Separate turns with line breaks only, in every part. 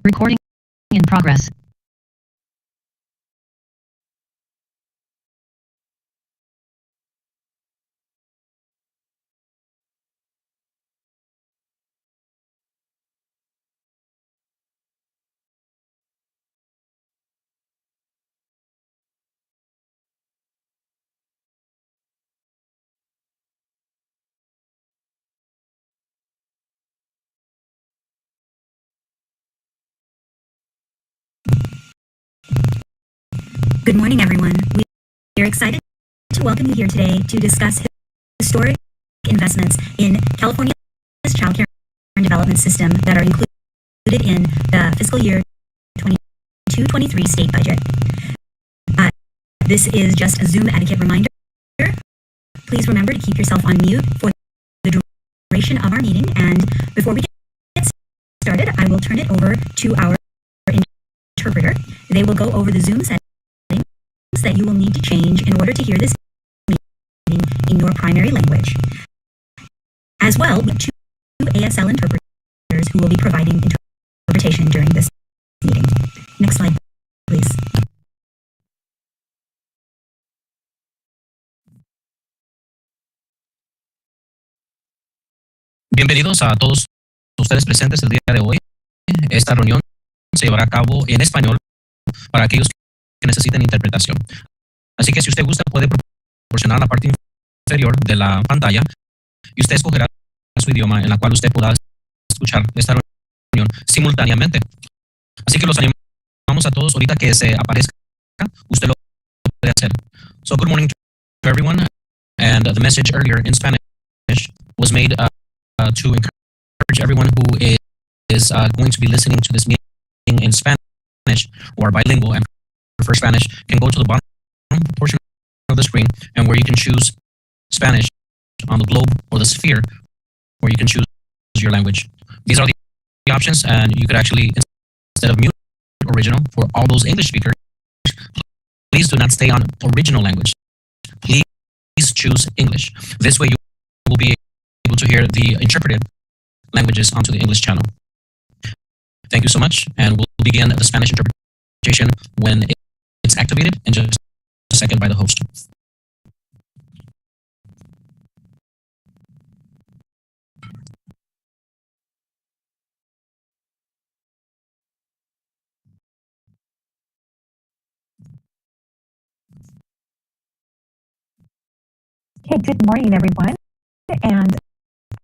Recording in progress.
Good morning, everyone. We are excited to welcome you here today to discuss historic investments in California's child care and development system that are included in the fiscal year 22-23 state budget. This is just a Zoom etiquette reminder. Please remember to keep yourself on mute for the duration of our meeting. And before we get started, I will turn it over to our interpreter. They will go over the Zoom settings that you will need to change in order to hear this meeting in your primary language. As well, we have two ASL interpreters who will be providing interpretation during this meeting. Next slide, please.
Bienvenidos a todos ustedes presentes el día de hoy. Esta reunión se llevará a cabo en español para aquellos que necesiten interpretación. Así que si usted gusta puede proporcionar la parte inferior de la pantalla y usted escogerá su idioma en la cual usted pueda escuchar esta reunión simultáneamente. Así que los animamos a todos ahorita que se aparezca, usted lo puede hacer. So good morning to everyone, and the message earlier in Spanish was made to encourage everyone who is going to be listening to this meeting in Spanish or bilingual and prefer Spanish can go to the bottom portion of the screen and where you can choose Spanish on the globe or the sphere where you can choose your language. These are the options, and you could actually, instead of mute original for all those English speakers, please do not stay on original language. Please choose English. This way you will be able to hear the interpreted languages onto the English channel. Thank you so much, and we'll begin the Spanish interpretation when it's activated in just a second by the host.
Okay, good morning, everyone, and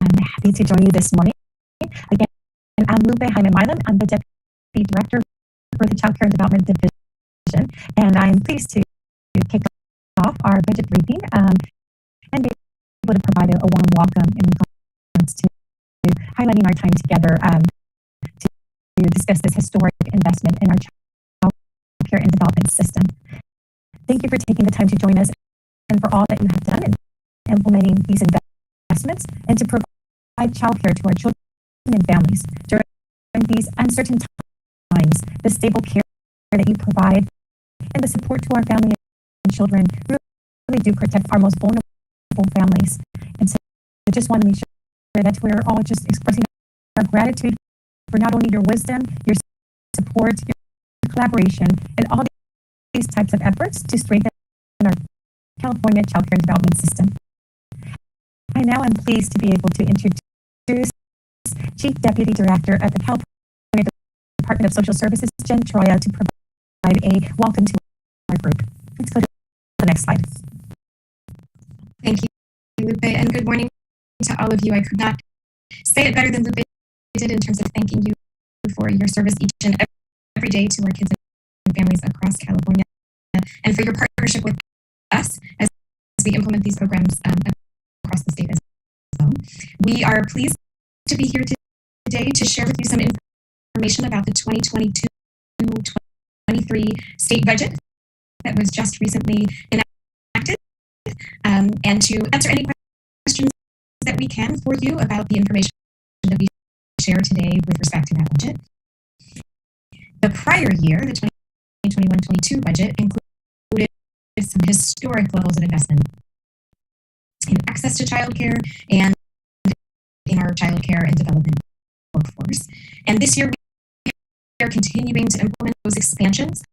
I'm happy to join you this morning. Again, I'm Lupe Jaime Milam. I'm the Deputy Director for the Child Care and Development Division, and I'm pleased to kick off our budget briefing and be able to provide a warm welcome in regards to highlighting our time together to discuss this historic investment in our child care and development system. Thank you for taking the time to join us and for all that you have done in implementing these investments and to provide childcare to our children and families during these uncertain times. The stable care that you provide and the support to our family and children really do protect our most vulnerable families. And so I just want to make sure that we're all just expressing our gratitude for not only your wisdom, your support, your collaboration, and all these types of efforts to strengthen our California Child Care and Development System. I now am pleased to be able to introduce Chief Deputy Director at the California Department of Social Services, Jen Troya, to provide a welcome to our group. Let's go to the next slide.
Thank you, Lupe, and good morning to all of you. I could not say it better than Lupe did in terms of thanking you for your service each and every day to our kids and families across California, and for your partnership with us as we implement these programs across the state as well. We are pleased to be here today to share with you some information about the 2022-23 state budget that was just recently enacted, and to answer any questions that we can for you about the information that we share today with respect to that budget. The prior year, the 2021-22 budget, included some historic levels of investment in access to childcare and in our childcare and development workforce. And this year, we are continuing to implement those expansions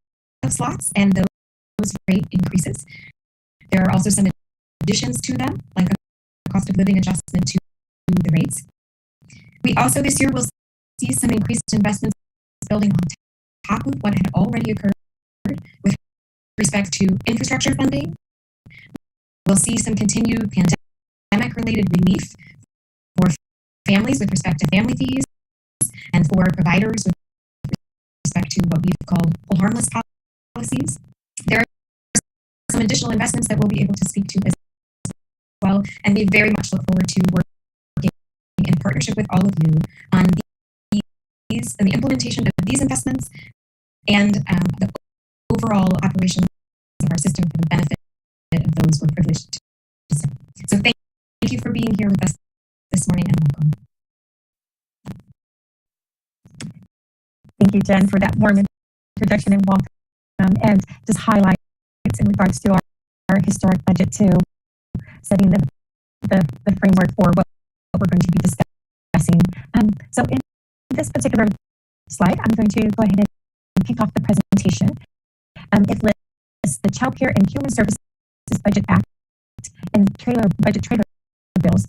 of slots and those rate increases. There are also some additions to them, like a cost of living adjustment to the rates. We also this year will see some increased investments building on top of what had already occurred with respect to infrastructure funding. We'll see some continued pandemic-related relief for families with respect to family fees and for providers with respect to what we've called hold harmless policies. There are some additional investments that we'll be able to speak to as well, and we very much look forward to working in partnership with all of you on these and the implementation of these investments and the overall operation of our system for the benefit of those we're privileged to serve. So thank you for being here with us this morning and welcome.
Thank you, Jen, for that warm introduction and welcome, and just highlights in regards to our historic budget too, setting the framework for what we're going to be discussing. So in this particular slide, I'm going to go ahead and kick off the presentation. It lists the Child Care and Human Services Budget Act and budget trailer bills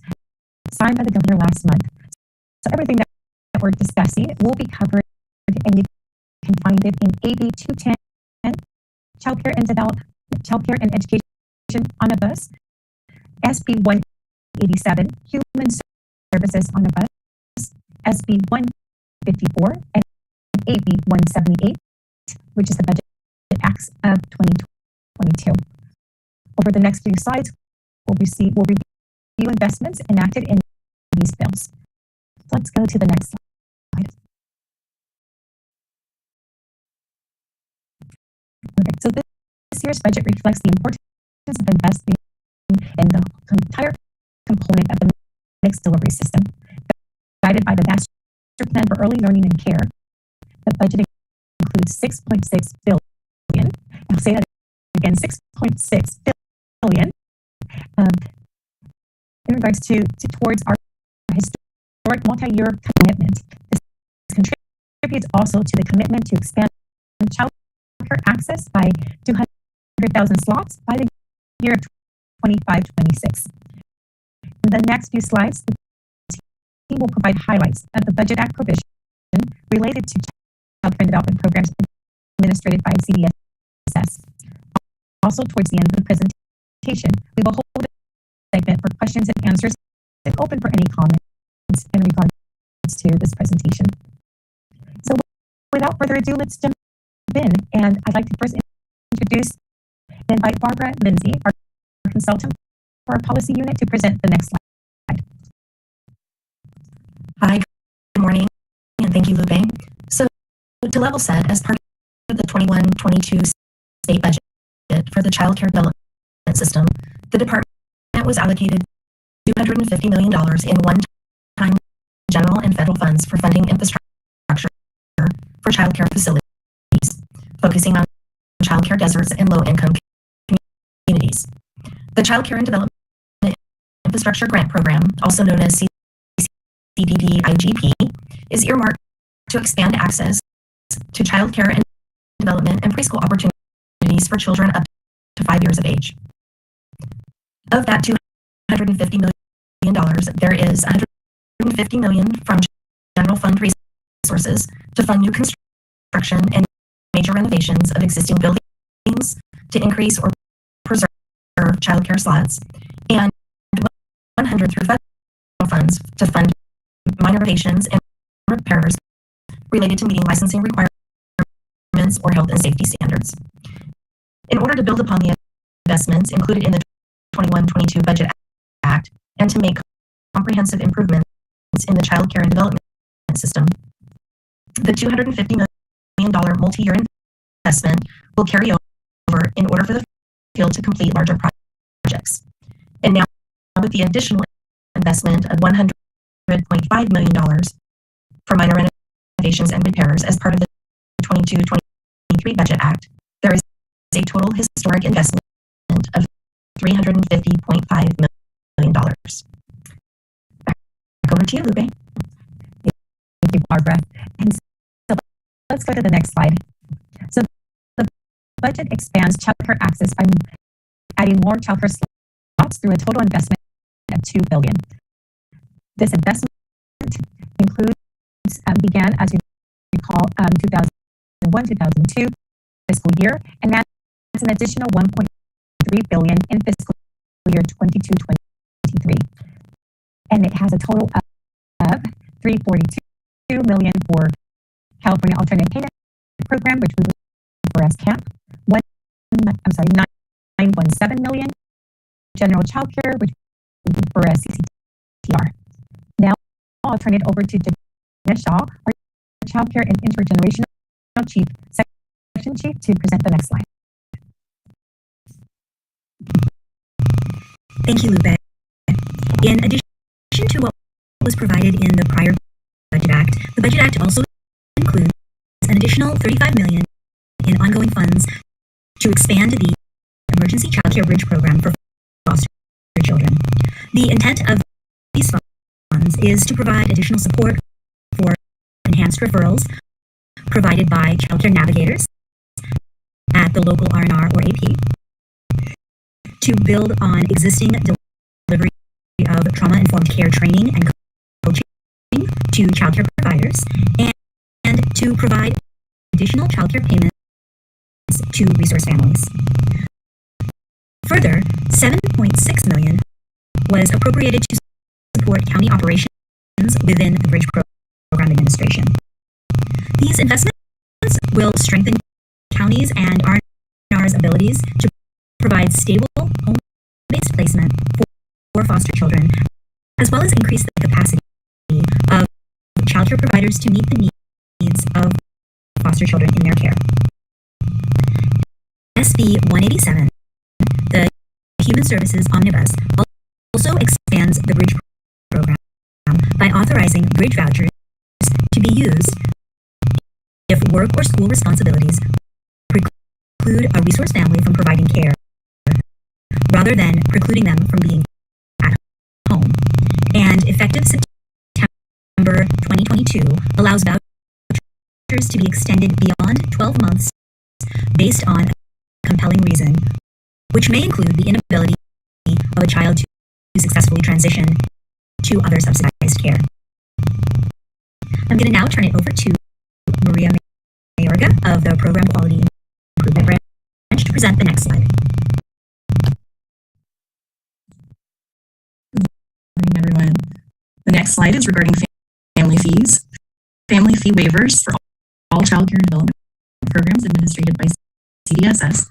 signed by the governor last month. So everything that we're discussing will be covered, and you can find it in AB 210, Child Care and Education Omnibus, SB 187, Human Services Omnibus, SB 154, and AB 178, which is the Budget Acts of 2022. Over the next few slides, we'll review investments enacted in these bills. Let's go to the next slide. Okay, so this year's budget reflects the importance of investing in the entire component of the mixed delivery system. Guided by the Master Plan for Early Learning and Care, the budget includes $6.6 billion. I'll say that again, $6.6 billion in regards to towards our historic multi-year commitment. This contributes also to the commitment to expand child care access by 200,000 slots by the year 25-26. In the next few slides, the team will provide highlights of the Budget Act provision related to child care and development programs administered by CDSS. Also, towards the end of the presentation, we will hold a segment for questions and answers and open for any comments in regards to this presentation. So without further ado, let's jump in. And I'd like to first introduce and invite Barbara Lindsay, our consultant for our policy unit, to present the next slide.
Hi, good morning, and thank you, Lupe. So to level set, as part of the 21-22 state budget for the child care development system, the department was allocated $250 million in one-time general and federal funds for funding infrastructure for child care facilities, focusing on child care deserts and low-income communities. The Child Care and Development Infrastructure Grant Program, also known as CDD-IGP, is earmarked to expand access to child care and development and preschool opportunities for children up to 5 years of age. Of that $250 million, there is $150 million from general fund resources to fund new construction and major renovations of existing buildings to increase or preserve child care slots, and $100 through federal funds to fund minor renovations and repairs related to meeting licensing requirements or health and safety standards. In order to build upon the investments included in the 21-22 Budget Act and to make comprehensive improvements in the child care and development system, the $250 million multi-year investment will carry over in order for the field to complete larger projects. And now, with the additional investment of $100.5 million for minor renovations and repairs as part of the 22-23 Budget Act, there is a total historic investment of $350.5 million. Back over to you, Lupe.
Thank you, Barbara. And so let's go to the next slide. So the budget expands childcare access by adding more childcare slots through a total investment of $2 billion. This investment includes began, as you recall, 2001-2002 fiscal year, and that's an additional $1.3 billion in fiscal year 22-23, and it has a total of $342 million for California Alternate Payment Program, which we refer as CAMP. 917 million General Child Care, which we refer as CCTR. Now I'll turn it over to Dana Shaw, our Child Care and Intergenerational Chief, Section Chief, to present the next slide.
Thank you, Lupe. In addition to what was provided in the prior Budget Act, the Budget Act also includes an additional $35 million in ongoing funds to expand the Emergency Child Care Bridge Program for foster children. The intent of these funds is to provide additional support for enhanced referrals provided by child care navigators at the local R&R or AP, to build on existing delivery of trauma-informed care training and coaching to child care providers, and to provide additional child care payments to resource families. Further, $7.6 million was appropriated to support county operations within the Bridge Program Administration. These investments will strengthen counties and R&R's abilities to provide stable home-based placement for foster children, as well as increase the capacity of child care providers to meet the needs of foster children in their care. SB 187, the Human Services Omnibus, also expands the Bridge Program by authorizing Bridge vouchers to be used if work or school responsibilities preclude a resource family from providing care, rather than precluding them from being at home. And effective September 2022 allows vouchers to be extended beyond 12 months based on a compelling reason, which may include the inability of a child to successfully transition to other subsidized care. I'm going to now turn it over to Maria Mayorga of the Program Quality Improvement Branch to present the next slide.
Good morning, everyone. The next slide is regarding family fees. Family fee waivers for all child care and development programs administered by CDSS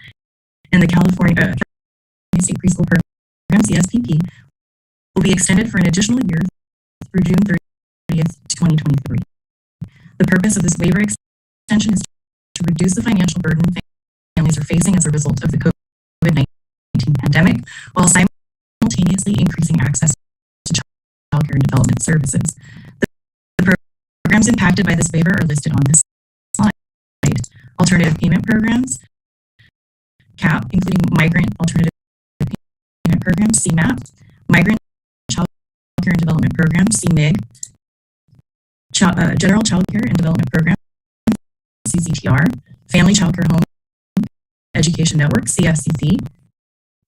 and the California State Preschool Program, CSPP, will be extended for an additional year through June 30th, 2023. The purpose of this waiver extension is to reduce the financial burden families are facing as a result of the COVID-19 pandemic, while simultaneously increasing access to child care and development services. The programs impacted by this waiver are listed on this slide. Alternative payment programs, CAP, including Migrant Alternative Payment Programs, CMAP, Migrant Child Care and Development Program, CMIG, General Child Care and Development Program, CCTR, Family Child Care Home Education Network, CFCC,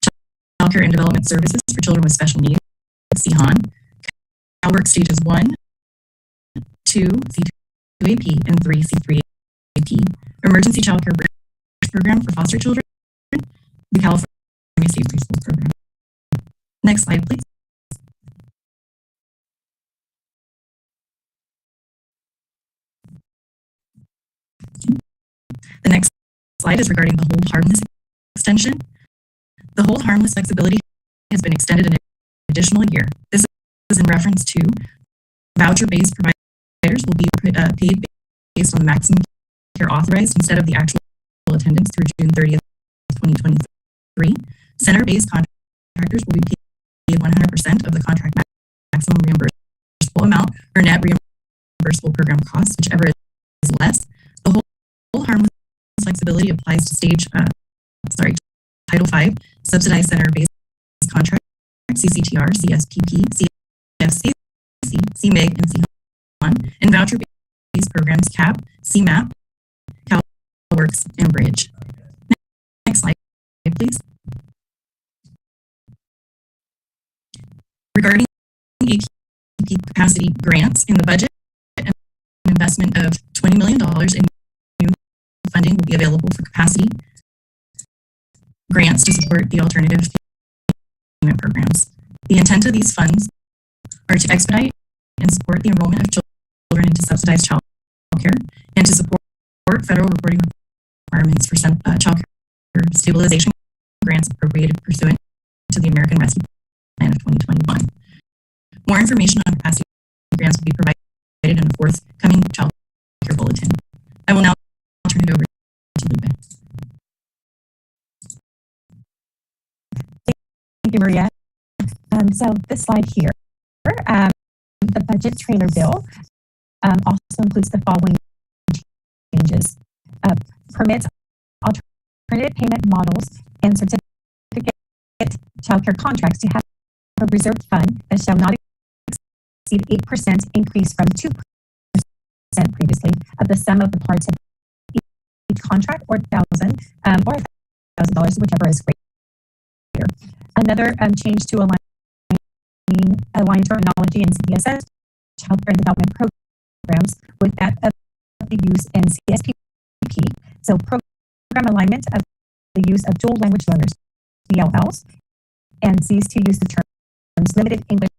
Child Care and Development Services for Children with Special Needs, CHON, CalWORK Stages 1, 2, C2AP, and 3, C3AP, Emergency Child Care Bridge Program for Foster Children, the California State Preschool Program. Next slide, please. The next slide is regarding the hold harmless extension. The hold harmless flexibility has been extended an additional year. This is in reference to voucher-based providers will be paid based on the maximum care authorized instead of the actual attendance through June 30th, 2023. Center-based contractors will be paid 100% of the contract maximum reimbursable amount or net reimbursable program costs, whichever is less. The whole harmless flexibility applies to Title V, subsidized center-based contract, CCTR, CSPP, CFC, CMIG, and CHON, and voucher-based programs, CAP, CMAP, Works, and Bridge. Next slide, please. Regarding APP capacity grants in the budget, an investment of $20 million in new funding will be available for capacity grants to support the alternative payment programs. The intent of these funds are to expedite and support the enrollment of children into subsidized child care and to support federal reporting requirements for child care stabilization grants appropriated pursuant to the American Rescue Plan of 2021. More information on capacity grants will be provided in a forthcoming child care bulletin. I will now turn it over to Lupe.
Thank you, Maria. So this slide here, the budget trailer bill also includes the following changes. Permits alternative payment models and certificate childcare contracts to have a reserved fund that shall not exceed 8% increase from 2% previously of the sum of the parts of each contract or $1,000 or $1,000, whichever is greater. Another change to align terminology in CDSS, Child Care and Development Programs, with that of the use in CSPP. So program alignment of the use of dual language learners, DLLs, and cease to use the terms limited English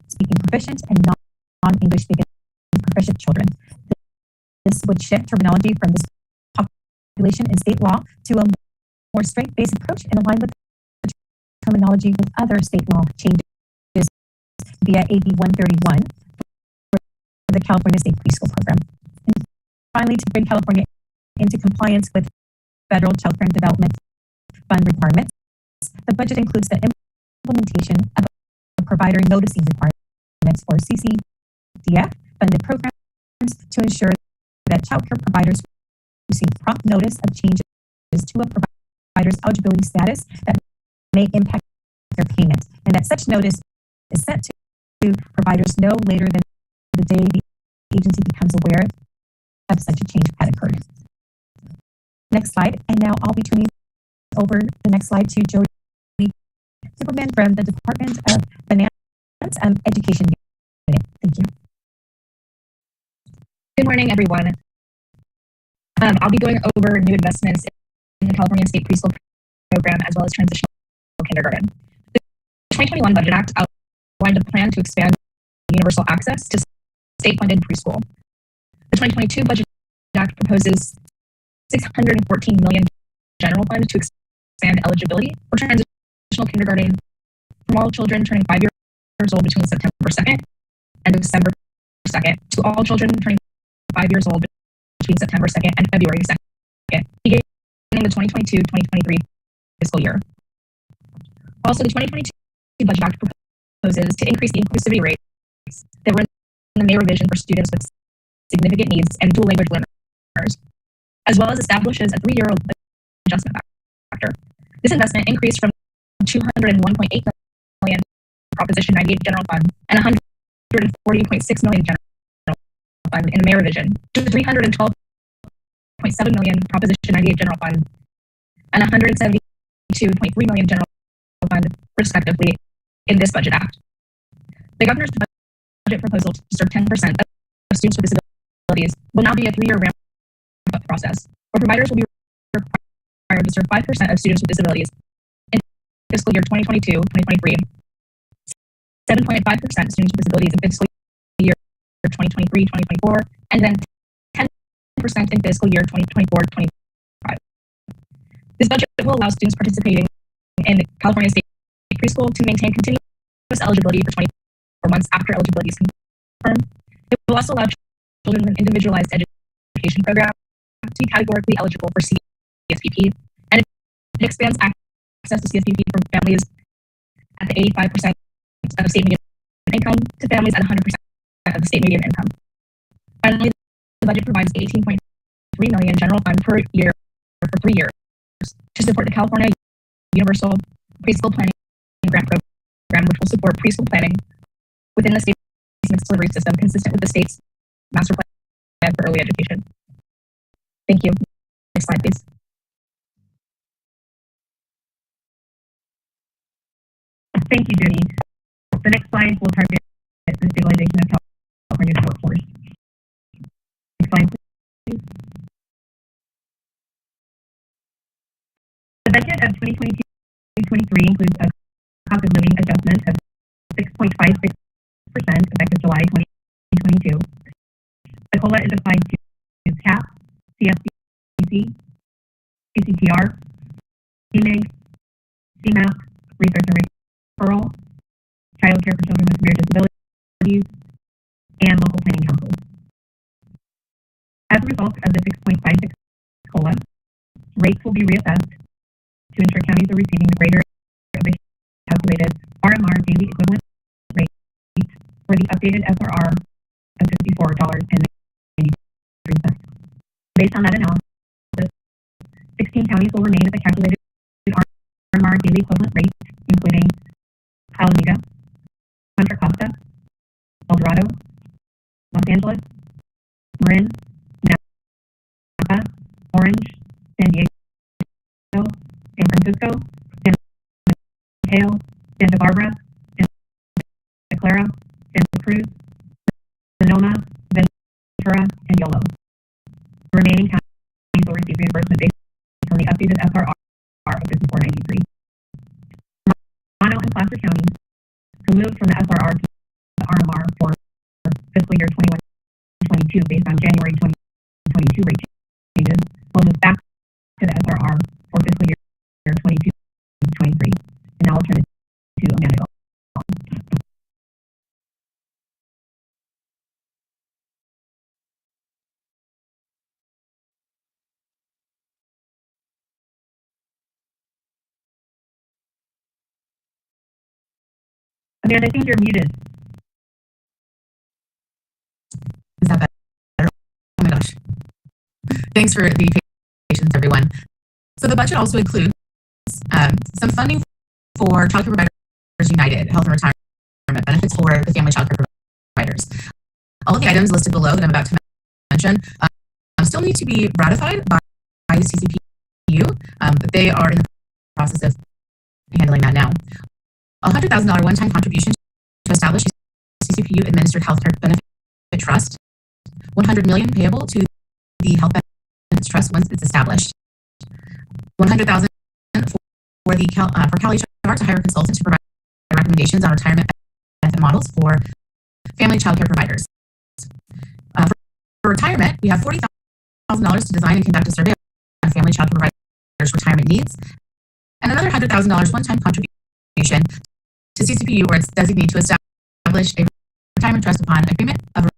speaking proficient and non-English speaking proficient children. This would shift terminology from this population in state law to a more straight-based approach and align with the terminology with other state law changes via AB 131 for the California State Preschool Program. And finally, to bring California into compliance with federal Child Care and Development Fund requirements, the budget includes the implementation of a provider noticing requirements for CCDF funded programs to ensure that child care providers receive prompt notice of changes to a provider's eligibility status that may impact their payment, and that such notice is sent to providers no later than the day the agency becomes aware of such a change had occurred. Next slide, and now I'll be turning over the next slide to Jody Zipperman from the Department of Finance and Education Unit. Thank you.
Good morning, everyone. I'll be going over new investments in the California State Preschool Program as well as transitional kindergarten. The 2021 Budget Act outlined a plan to expand universal access to state-funded preschool. The 2022 Budget Act proposes $614 million general fund to expand eligibility for transitional kindergarten from all children turning 5 years old between September 2nd and December 2nd to all children turning 5 years old between September 2nd and February 2nd, beginning the 2022-2023 fiscal year. Also, the 2022 Budget Act proposes to increase the inclusivity rates that were in the May revision for students with significant needs and dual language learners, as well as establishes a 3-year adjustment factor. This investment increased from $201.8 million Proposition 98 General Fund and $140.6 million General Fund in the May revision to $312.7 million Proposition 98 General Fund and $172.3 million General Fund, respectively, in this Budget Act. The Governor's budget proposal to serve 10% of students with disabilities will now be a 3-year ramp-up process, where providers will be required to serve 5% of students with disabilities in fiscal year 2022-2023, 7.5% students with disabilities in fiscal year 2023-2024, and then 10% in fiscal year 2024-2025. This budget will allow students participating in California State Preschool to maintain continuous eligibility for 24 months after eligibility is confirmed. It will also allow children with an individualized education program to be categorically eligible for CSPP, and it expands access to CSPP for families at the 85% of state median income to families at 100% of the state median income. Finally, the budget provides $18.3 million general fund per year for 3 years to support the California Universal Preschool Planning Grant Program, which will support preschool planning within the state's mixed delivery system, consistent with the state's master plan for early education. Thank you. Next slide, please.
Thank you, Judy. The next slide will target the stabilization of California's workforce. Next slide, please. The budget of 2022-23 includes a cost of living adjustment of 6.56% effective July 2022. The COLA is applied to CAP, CFCC, CCTR, CMIG, CMAP, research and referral, child care for children with severe disabilities, and local planning councils. As a result of the 6.56 COLA, rates will be reassessed to ensure counties are receiving the greater of the calculated RMR daily equivalent rate for the updated SRR of $54.93. Based on that analysis, 16 counties will remain at the calculated RMR daily equivalent rate, including Alameda, Contra Costa, El Dorado, Los Angeles, Marin, Napa, Orange, San Diego, San Francisco, San Mateo, Santa Barbara, Santa Clara, Santa Cruz, Sonoma, Ventura, and Yolo. The remaining counties will receive reimbursement based on the updated SRR of $54.93. Mono and Placer counties, who moved from the SRR to the RMR for fiscal year 21-22 based on January 2022 rate changes, will move back to the SRR for fiscal year 22-23. And now I'll turn it to Amanda. Amanda, I think you're muted.
Is that better? Oh my gosh. Thanks for the patience, everyone. So the budget also includes some funding for Child Care Providers United Health and Retirement benefits for the family child care providers. All of the items listed below that I'm about to mention still need to be ratified by the CCPU, but they are in the process of handling that now. A $100,000 one-time contribution to establish a CCPU administered healthcare benefit trust. $100 million payable to the health benefits trust once it's established. $100,000 for CalHR to hire consultants to provide recommendations on retirement benefit models for family child care providers. For retirement, we have $40,000 to design and conduct a survey on family child care providers' retirement needs, and another $100,000 one-time contribution to CCPU or its designee to establish a retirement trust upon agreement of a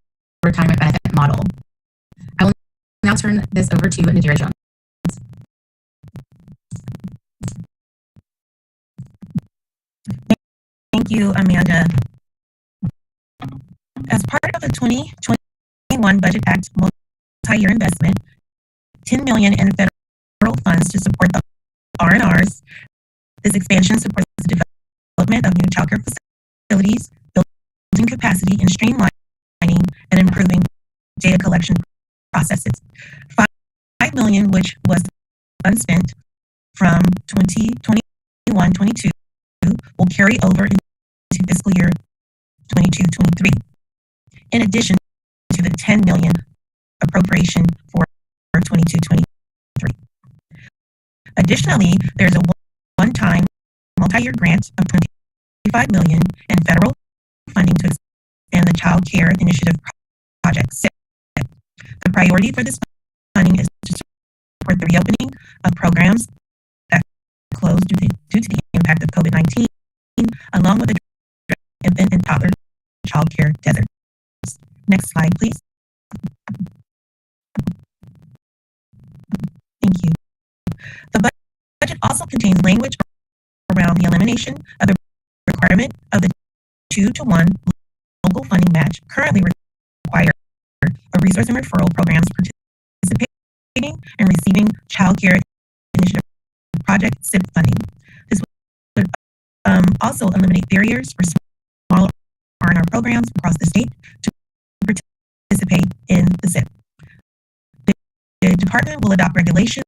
retirement benefit model. I will now turn this over to Nadira Jones.
Thank you, Amanda. As part of the 2021 Budget Act multi-year investment, $10 million in federal funds to support the R&Rs. This expansion supports the development of new childcare facilities, building capacity and streamlining and improving data collection processes. $5 million, which was unspent from 2021-22, will carry over into fiscal year 22-23. In addition to the $10 million appropriation for 22-23. Additionally, there's a one-time multi-year grant of $25 million in federal funding to expand the Child Care Initiative project. The priority for this funding is to support the reopening of programs that closed due to the impact of COVID-19, along with the infant and toddler child care deserts. Next slide, please. Thank you. The budget also contains language around the elimination of the requirement of the 2-to-1 local funding match currently required of resource and referral programs participating and receiving Child Care Initiative Project SIP funding. This would also eliminate barriers for smaller R&R programs across the state to participate in the SIP. The department will adopt regulations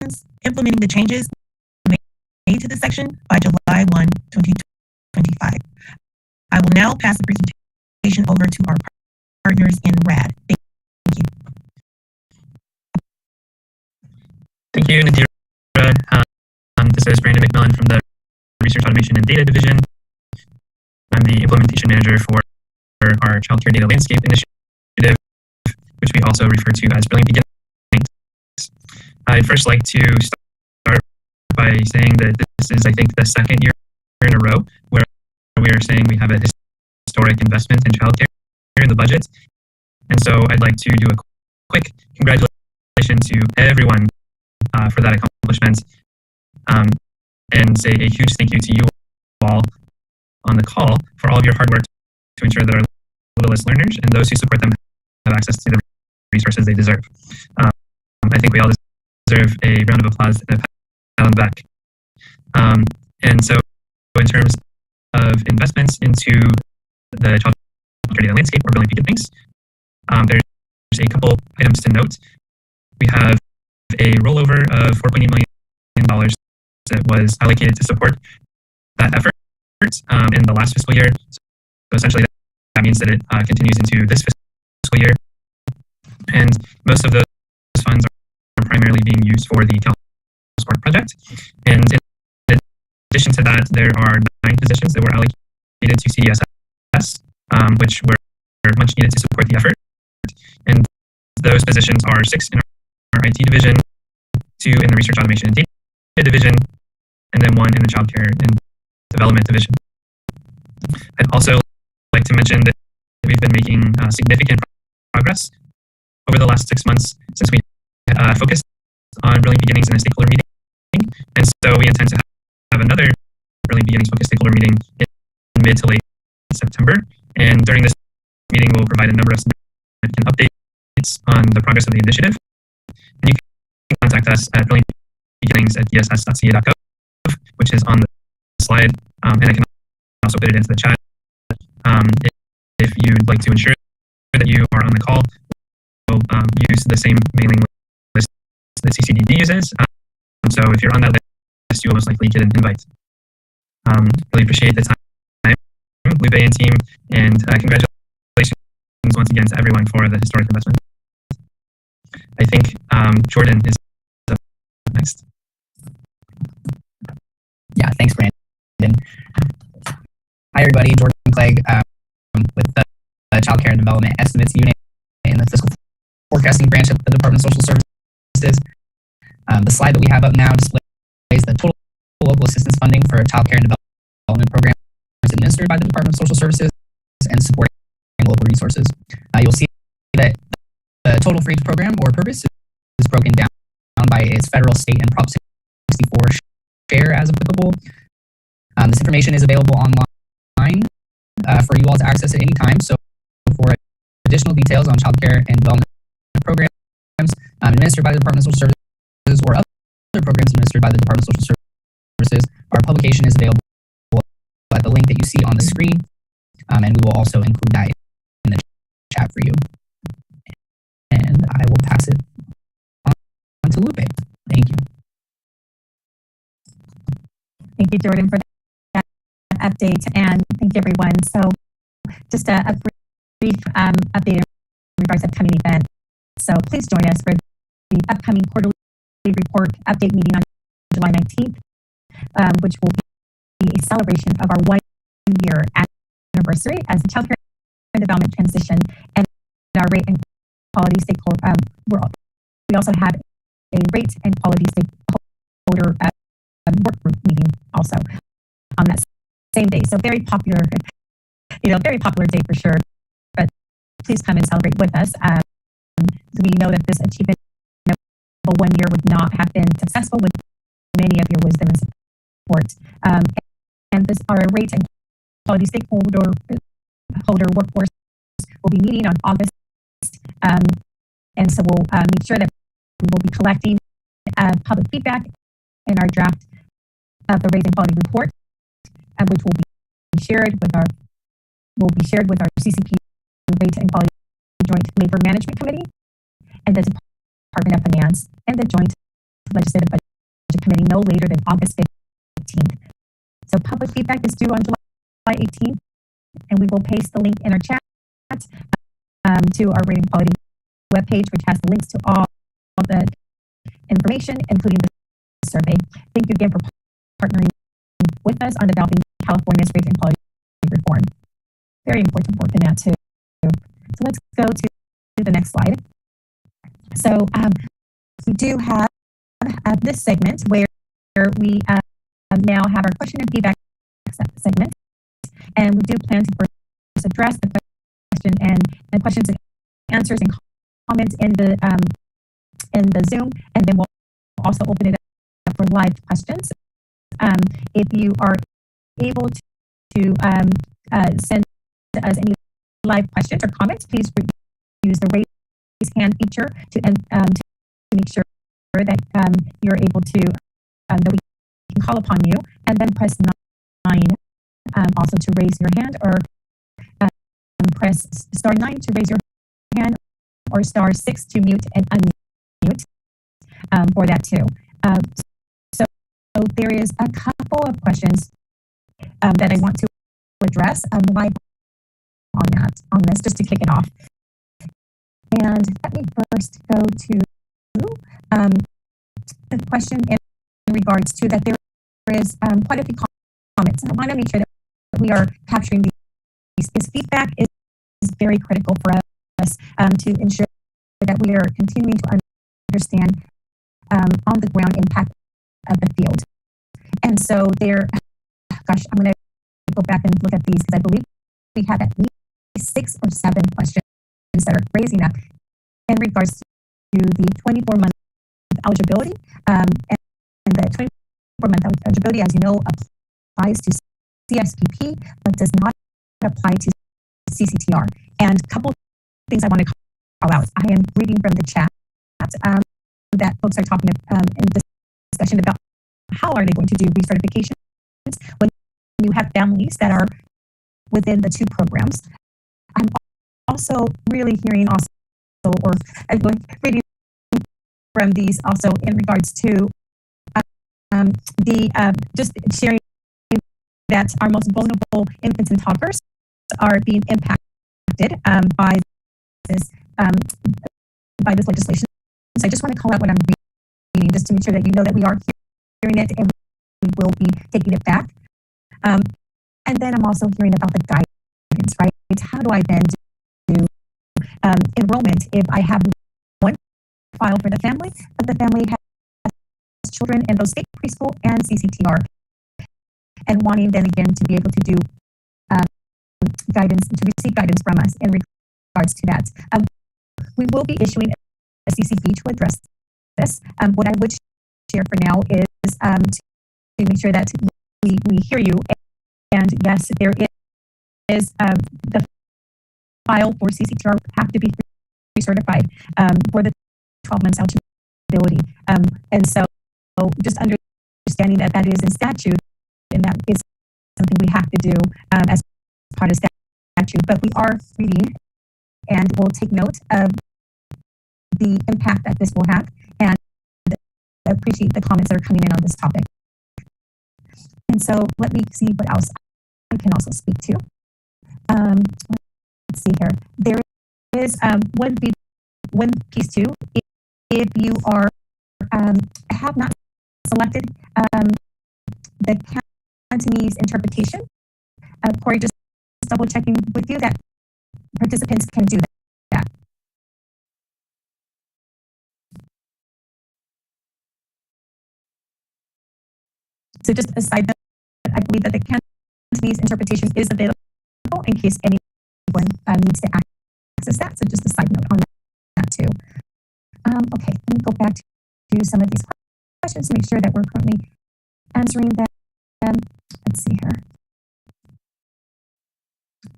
comments implementing the changes made to the section by July 1, 2025. I will now pass the presentation over to our partners in RAD. Thank you.
Thank you, Nadira. This is Brandon McMillan from the Research Automation and Data Division. I'm the implementation manager for our childcare data landscape initiative, which we also refer to as Brilliant Beginnings. I'd first like to start by saying that this is, I think, the second year in a row where we are saying we have a historic investment in childcare in the budget. And so I'd like to do a quick congratulations to everyone for that accomplishment, and say a huge thank you to you all on the call for all of your hard work to ensure that our littlest learners and those who support them have access to the resources they deserve. I think we all deserve a round of applause and a pat on the back. And so in terms of investments into the childcare data landscape or Brilliant Beginnings, there's a couple items to note. We have a rollover of $4.8 million that was allocated to support that effort in the last fiscal year. So essentially that means that it continues into this fiscal year. And most of those funds are primarily being used for the Sport project. And in addition to that, there are 9 positions that were allocated to CDSS, which were much needed to support the effort. And those positions are 6 in our IT division, 2 in the Research Automation and Data division, and then 1 in the Childcare and Development division. I'd also like to mention that we've been making significant progress over the last 6 months since we focused on Brilliant Beginnings in a stakeholder meeting. And so we intend to have another Brilliant Beginnings focused stakeholder meeting in mid to late September. And during this meeting, we'll provide a number of significant updates on the progress of the initiative. And you can contact us at brilliantbeginnings@dss.ca.gov, which is on the slide, and I can also put it into the chat. If you'd like to ensure that you are on the call, we'll use the same mailing list that CCDD uses. So if you're on that list, you'll most likely get an invite. Really appreciate the time, Lupe and team, and congratulations once again to everyone for the historic investment. I think Jordan is up next.
Yeah, thanks, Brandon. Hi, everybody. Jordan Clegg with the Childcare and Development Estimates Unit in the Fiscal Forecasting Branch of the Department of Social Services. The slide that we have up now displays the total local assistance funding for childcare and development programs administered by the Department of Social Services and supporting local resources. You'll see that the total for each program or purpose is broken down by its federal, state, and Prop 64 share as applicable. This information is available online for you all to access at any time. So for additional details on childcare and development programs administered by the Department of Social Services or other programs administered by the Department of Social Services, our publication is available at the link that you see on the screen, and we will also include that in the chat for you. And I will pass it on to Lupe. Thank you.
Thank you, Jordan, for that update, and thank you, everyone. So just a brief update in regards to upcoming events. So please join us for the upcoming quarterly report update meeting on July 19th, which will be a celebration of our 1-year anniversary as the childcare and development transition and our rate and quality stakeholder. We also had a rate and quality stakeholder work group meeting also on that same day. So very popular, very popular day for sure. But please come and celebrate with us. We know that this achievement of 1 year would not have been successful with many of your wisdom and support. And this our rate and quality stakeholder workforce will be meeting on August. And so we'll make sure that we will be collecting public feedback in our draft of the rate and quality report, which will be shared with our CCP Rate and Quality Joint Labor Management Committee and the Department of Finance and the Joint Legislative committee no later than August 15th. So public feedback is due on July 18th, and we will paste the link in our chat to our rating quality webpage, which has the links to all the information, including the survey. Thank you again for partnering with us on developing California's rating quality reform. Very important work in that too. So let's go to the next slide. So we do have this segment where we now have our question and feedback segment, and we do plan to first address the question and questions and answers and comments in the Zoom, and then we'll also open it up for live questions. If you are able to send us any live questions or comments, please use the raise hand feature to make sure that you're able to that we can call upon you, and then press 9 also to raise your hand, or press star 9 to raise your hand, or star 6 to mute and unmute for that too. So there is a couple of questions that I want to address live on this, just to kick it off. And let me first go to the question in regards to that there is quite a few comments. I want to make sure that we are capturing these. This feedback is very critical for us to ensure that we are continuing to understand on the ground impact of the field. And so I'm going to go back and look at these, because I believe we have at least 6 or 7 questions that are raising up in regards to the 24-month eligibility. And the 24-month eligibility, as you know, applies to CSPP, but does not apply to CCTR. And a couple of things I want to call out. I am reading from the chat that folks are talking in discussion about how are they going to do recertifications when you have families that are within the 2 programs. I'm also really hearing or reading from these also in regards to just sharing that our most vulnerable infants and toddlers are being impacted by this legislation. So I just want to call out what I'm reading, just to make sure that you know that we are hearing it and we will be taking it back. And then I'm also hearing about the guidance, right? How do I then do enrollment if I have one file for the family, but the family has children in both state preschool and CCTR, and wanting then again to be able to do guidance, to receive guidance from us in regards to that. We will be issuing a CCB to address this. What I would share for now is to make sure that we hear you. And yes, there is the file for CCTR have to be recertified for the 12 months eligibility. And so just understanding that is in statute, and that is something we have to do as part of statute. But we are reading and we'll take note of the impact that this will have, and appreciate the comments that are coming in on this topic. And so let me see what else I can also speak to. Let's see here. There is one piece too. If you are have not selected the Cantonese interpretation, Corey, just double checking with you that participants can do that. So just a side note, I believe that the Cantonese interpretation is available in case anyone needs to access that. So just a side note on that too. Okay, let me go back to some of these questions to make sure that we're currently answering them. Let's see here.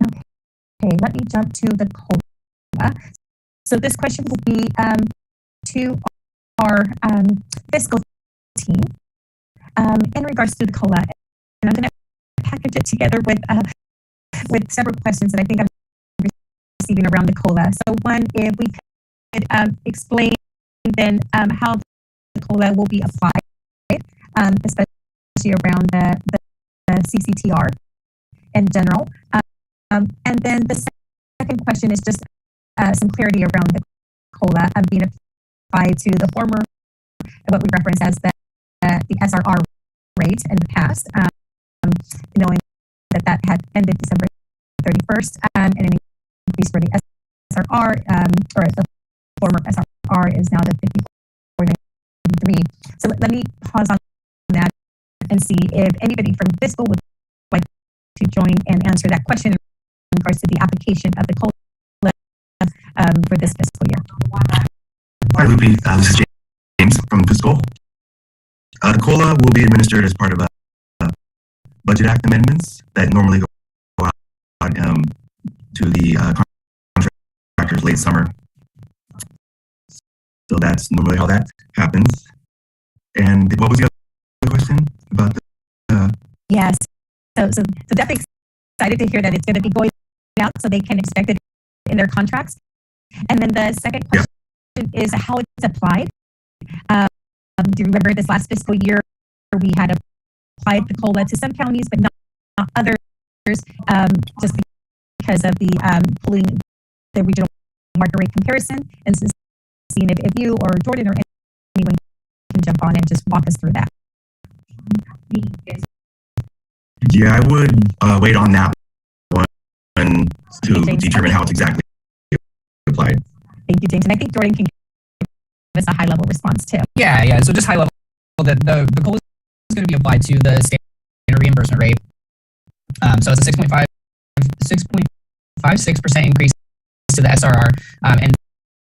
Okay, let me jump to the COLA. So this question will be to our fiscal team in regards to the COLA. And I'm going to package it together with several questions that I think I'm receiving around the COLA. So one, if we could explain then how the COLA will be applied especially around the CCTR in general. And then the second question is just some clarity around the COLA being applied to the former, what we reference as the SRR rate in the past, knowing that had ended December 31st, and an increase for the SRR, or the former SRR is now the 54.93. So let me pause on that and see if anybody from fiscal would like to join and answer that question in regards to the application of the COLA for this fiscal year.
Hi, Lupe. This is James from fiscal. The COLA will be administered as part of Budget Act amendments that normally go out to the contractors late summer. So that's normally how that happens. And what was the other question about the?
Yes. So definitely excited to hear that it's going to be going out, so they can expect it in their contracts. And then the second question is how it's applied. Do you remember this last fiscal year we had applied the COLA to some counties, but not others, just because of the pulling the regional market rate comparison, and seeing if you or Jordan or anyone can jump on and just walk us through that.
Yeah, I would wait on that one to determine how it's exactly applied.
Thank you, James. And I think Jordan can give us a high-level response too.
Yeah. So just high level, the COLA is going to be applied to the standard reimbursement rate. So it's a 6.56% increase to the SRR. And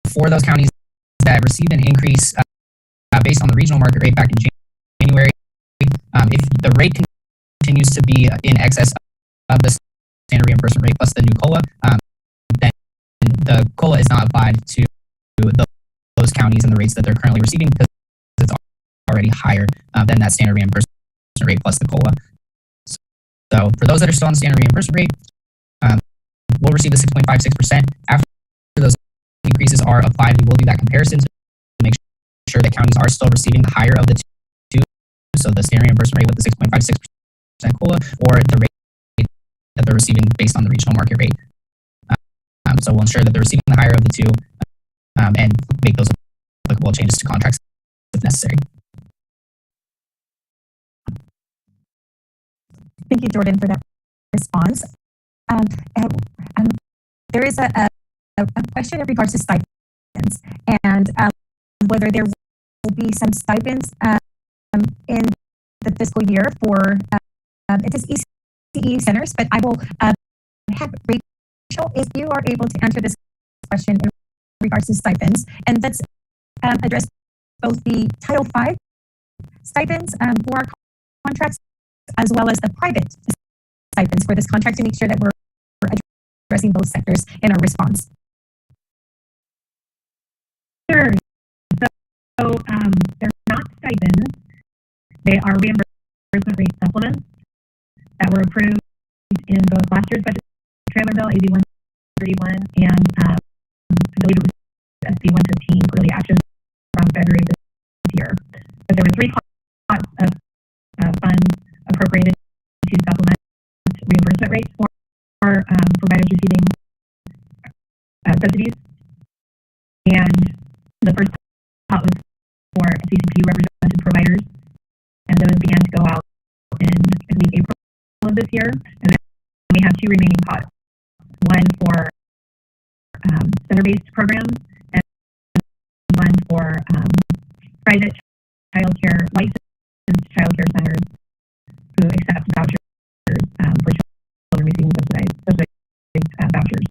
for those counties that received an increase based on the regional market rate back in January, if the rate continues to be in excess of the standard reimbursement rate plus the new COLA, then the COLA is not applied to those counties and the rates that they're currently receiving, because it's already higher than that standard reimbursement rate plus the COLA. So for those that are still on the standard reimbursement rate, we'll receive the 6.56%. After those increases are applied, we will do that comparison to make sure that counties are still receiving the higher of the two, so the standard reimbursement rate with the 6.56% COLA, or the rate that they're receiving based on the regional market rate. So we'll ensure that they're receiving the higher of the two, and make those applicable changes to contracts if necessary.
Thank you, Jordan, for that response. There is a question in regards to stipends, and whether there will be some stipends in the fiscal year for it is ECE centers, but I will have Rachel, if you are able to answer this question in regards to stipends, and let's address both the Title V stipends for our contracts, as well as the private stipends for this contract, to make sure that we're addressing both sectors in our response.
Sure. So they're not stipends. They are reimbursement rate supplements that were approved in both last year's budget trailer bill, AB 131, and I believe it was SB 115, early action from February of this year. But there were three pots of funds appropriated to supplement reimbursement rates for providers receiving subsidies. And the first pot was for CCPU represented providers, and those began to go out in, I believe, April of this year. And then we have two remaining pots, one for center-based programs and one for private childcare, licensed childcare centers who accept vouchers for children receiving subsidized vouchers.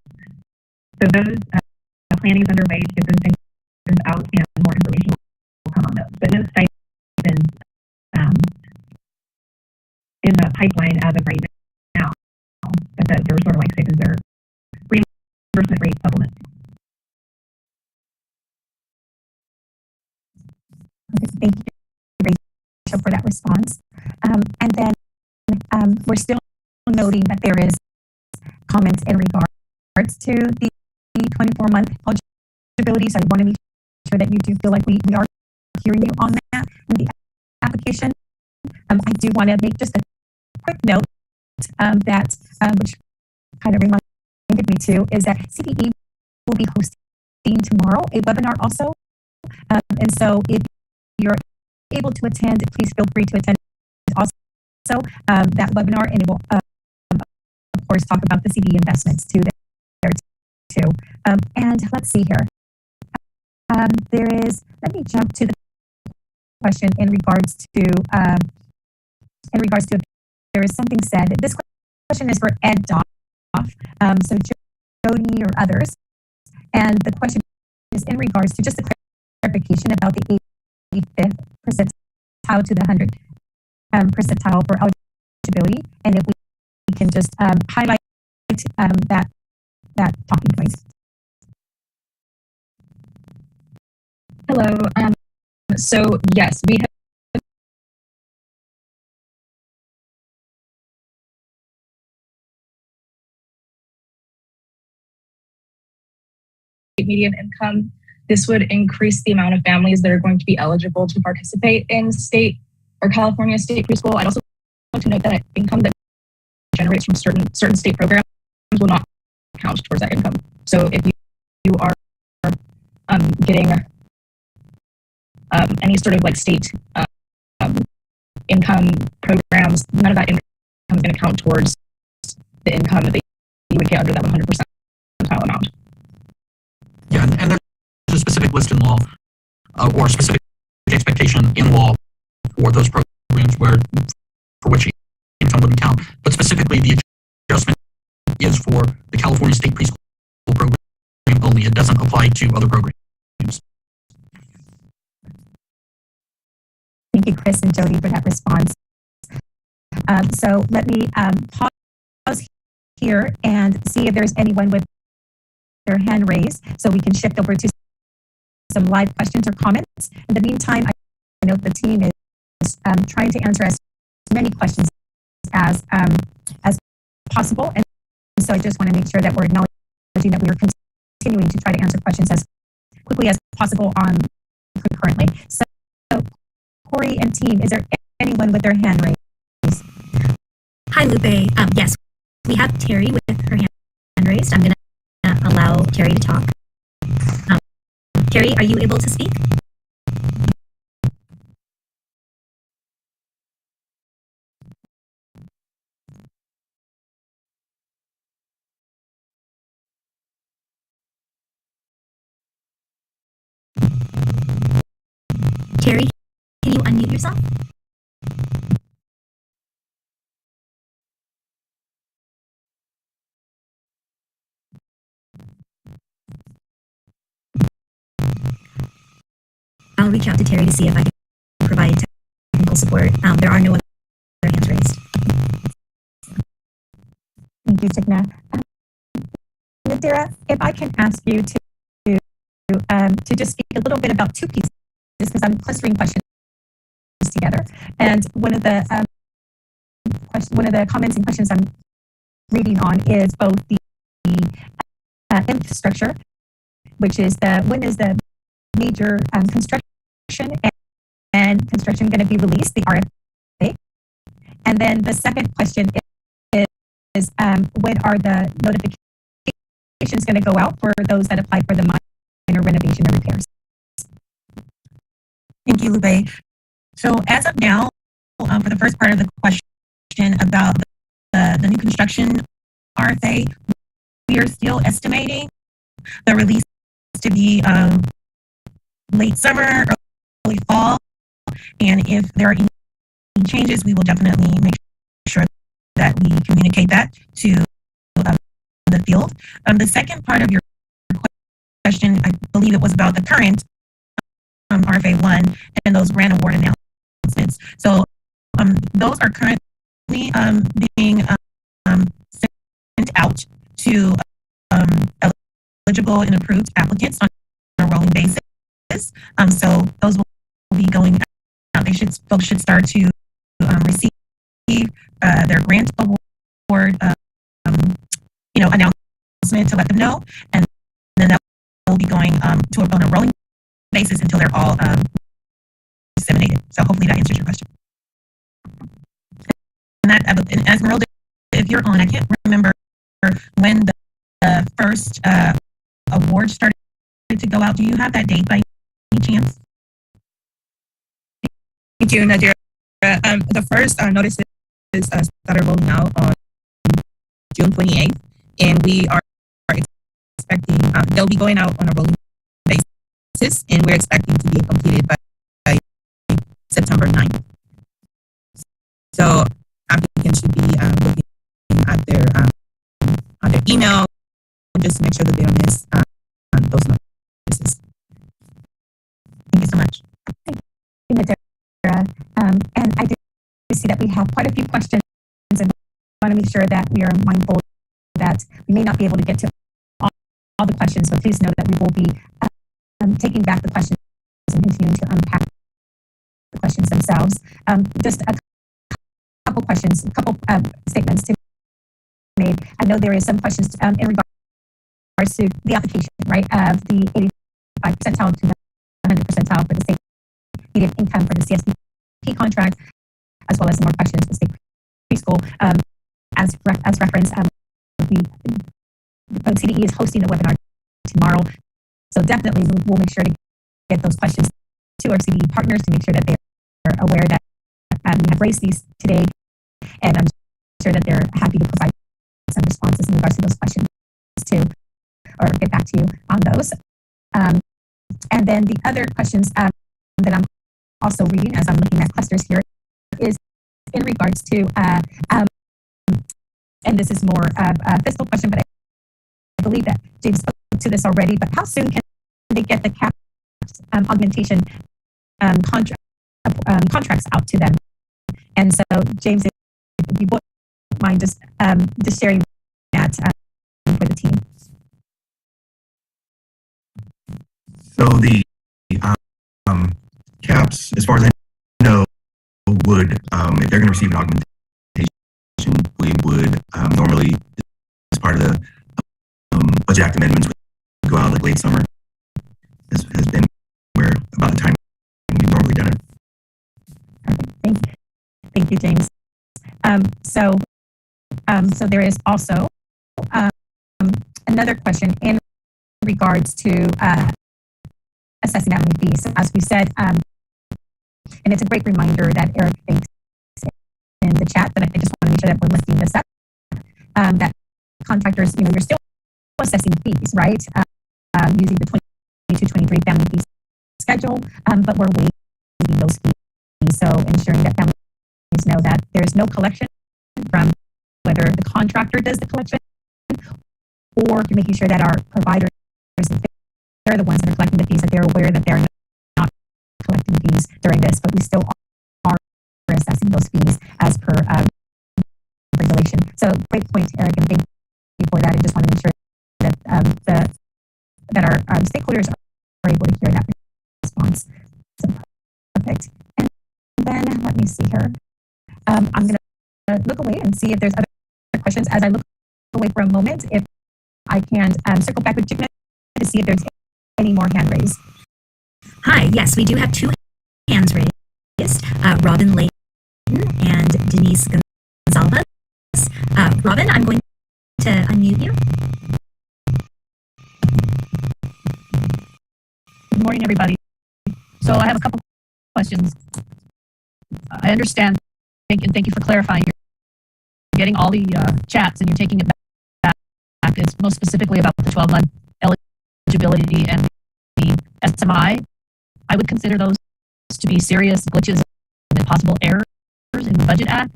So those planning is underway to get those things out, and more information will come on those. But no stipends in the pipeline as of right now. But they're sort of like stipends, they're reimbursement rate supplements.
Okay, thank you, Rachel, for that response. And then we're still noting that there is comments in regards to the 24-month eligibility. So I want to make sure that you do feel like we are hearing you on that and the application. I do want to make just a quick note that which kind of reminded me too is that CPE will be hosting tomorrow a webinar also, and so if you're able to attend, please feel free to attend also that webinar, and it will of course talk about the CPE investments too there too. And let's see here. Let me jump to the question in regards to if there is something said. This question is for Ed Doff, so Jody or others. And the question is in regards to just a clarification about the 85th percentile to the 100th percentile for eligibility. And if we can just highlight that talking point.
Hello. So yes, we have median income. This would increase the amount of families that are going to be eligible to participate in state or California state preschool. I'd also like to note that income that generates from certain state programs will not count towards that income. So if you are getting any sort of like state income programs, none of that income is going to count towards the income that you would get under that 100% percentile amount.
Yeah, and there's a specific list in law or specific expectation in law for those programs for which income wouldn't count. But specifically, the adjustment is for the California State Preschool program only. It doesn't apply to other programs.
Thank you, Chris and Jody, for that response. So let me pause here and see if there's anyone with their hand raised so we can shift over to some live questions or comments. In the meantime, I know the team is trying to answer as many questions as possible. And so I just want to make sure that we're acknowledging that we are continuing to try to answer questions as quickly as possible concurrently. So Corey and team, is there anyone with their hand raised?
Hi, Lupe. Yes, we have Terry with her hand raised. I'm going to allow Terry to talk. Terry, are you able to speak? Terry, can you unmute yourself? I'll reach out to Terry to see if I can provide technical support. There are no other hands raised.
Thank you, Signa. Nadira, if I can ask you to just speak a little bit about two pieces, because I'm clustering questions together. And one of the comments and questions I'm reading on is both the infrastructure, which is when is the major construction and construction going to be released, the RFA? And then the second question is when are the notifications going to go out for those that apply for the minor renovation and repairs?
Thank you, Lupe. So as of now, for the first part of the question about the new construction RFA, we are still estimating the release to be late summer, early fall. And if there are any changes, we will definitely make sure that we communicate that to the field. The second part of your question, I believe it was about the current RFA 1 and those grant award announcements. So those are currently being sent out to eligible and approved applicants on a rolling basis. So those will be going out. Folks should start to receive their grant award announcement to let them know, and then that will be going on a rolling basis until they're all disseminated. So hopefully that answers your question. and Esmeralda, if you're on, I can't remember when the first award started to go out. Do you have that date by any chance?
Thank you, Nadira. The first notices started rolling out on June 28th, and we are expecting they'll be going out on a rolling basis, and we're expecting to be completed by September 9th. So applicants should be looking at their email just to make sure that they don't miss those notices.
Thank you so much.
Thank you, Nadira. And I did see that we have quite a few questions, and want to make sure that we are mindful that we may not be able to get to all the questions, but please know that we will be taking back the questions and continuing to unpack the questions themselves. Just a couple questions, a couple statements to be made. I know there is some questions in regards to the application, right, of the 85 percentile to the 100 percentile for the state median income for the CSDP contract, as well as some more questions for state preschool. As referenced, the CDE is hosting a webinar tomorrow, so definitely we'll make sure to get those questions to our CDE partners to make sure that they are aware that we have raised these today, and I'm sure that they're happy to provide some responses in regards to those questions too, or get back to you on those. And then the other questions that I'm also reading as I'm looking at clusters here is in regards to, and this is more of a fiscal question, but I believe that James spoke to this already, but how soon can they get the CAP augmentation contracts out to them? And so, James, if you wouldn't mind just sharing that for the team.
So the CAPS, as far as I know, would, if they're going to receive an augmentation, we would normally, as part of the Budget Act amendments, would go out like late summer. This has been where about the time we've normally done it.
Perfect. Thank you, James. So there is also another question in regards to assessing that many fees. So as we said, and it's a great reminder that Eric thinks in the chat, but I just want to make sure that we're lifting this up, that contractors, you're still assessing fees, right? Using the 22-23 family fee schedule, but we're waiving those fees. So ensuring that families know that there's no collection from whether the contractor does the collection or making sure that our providers, they're the ones that are collecting the fees, that they're aware that they're not collecting fees during this, but we still are assessing those fees as per regulation. So great point, Eric, and thank you for that. I just want to make sure that that our stakeholders are able to hear that response. So perfect. And then let me see here. I'm going to look away and see if there's other questions. As I look away for a moment, if I can circle back with Jigna to see if there's any more hand raised.
Hi, yes, we do have two hands raised, Robin Layton and Denise Gonzalez. Robin, I'm going to unmute you.
Good morning, everybody. So I have a couple questions. I understand, thank you for clarifying. You're getting all the chats and you're taking it back. It's most specifically about the 12-month eligibility and the SMI. I would consider those to be serious glitches and possible errors in the Budget Act.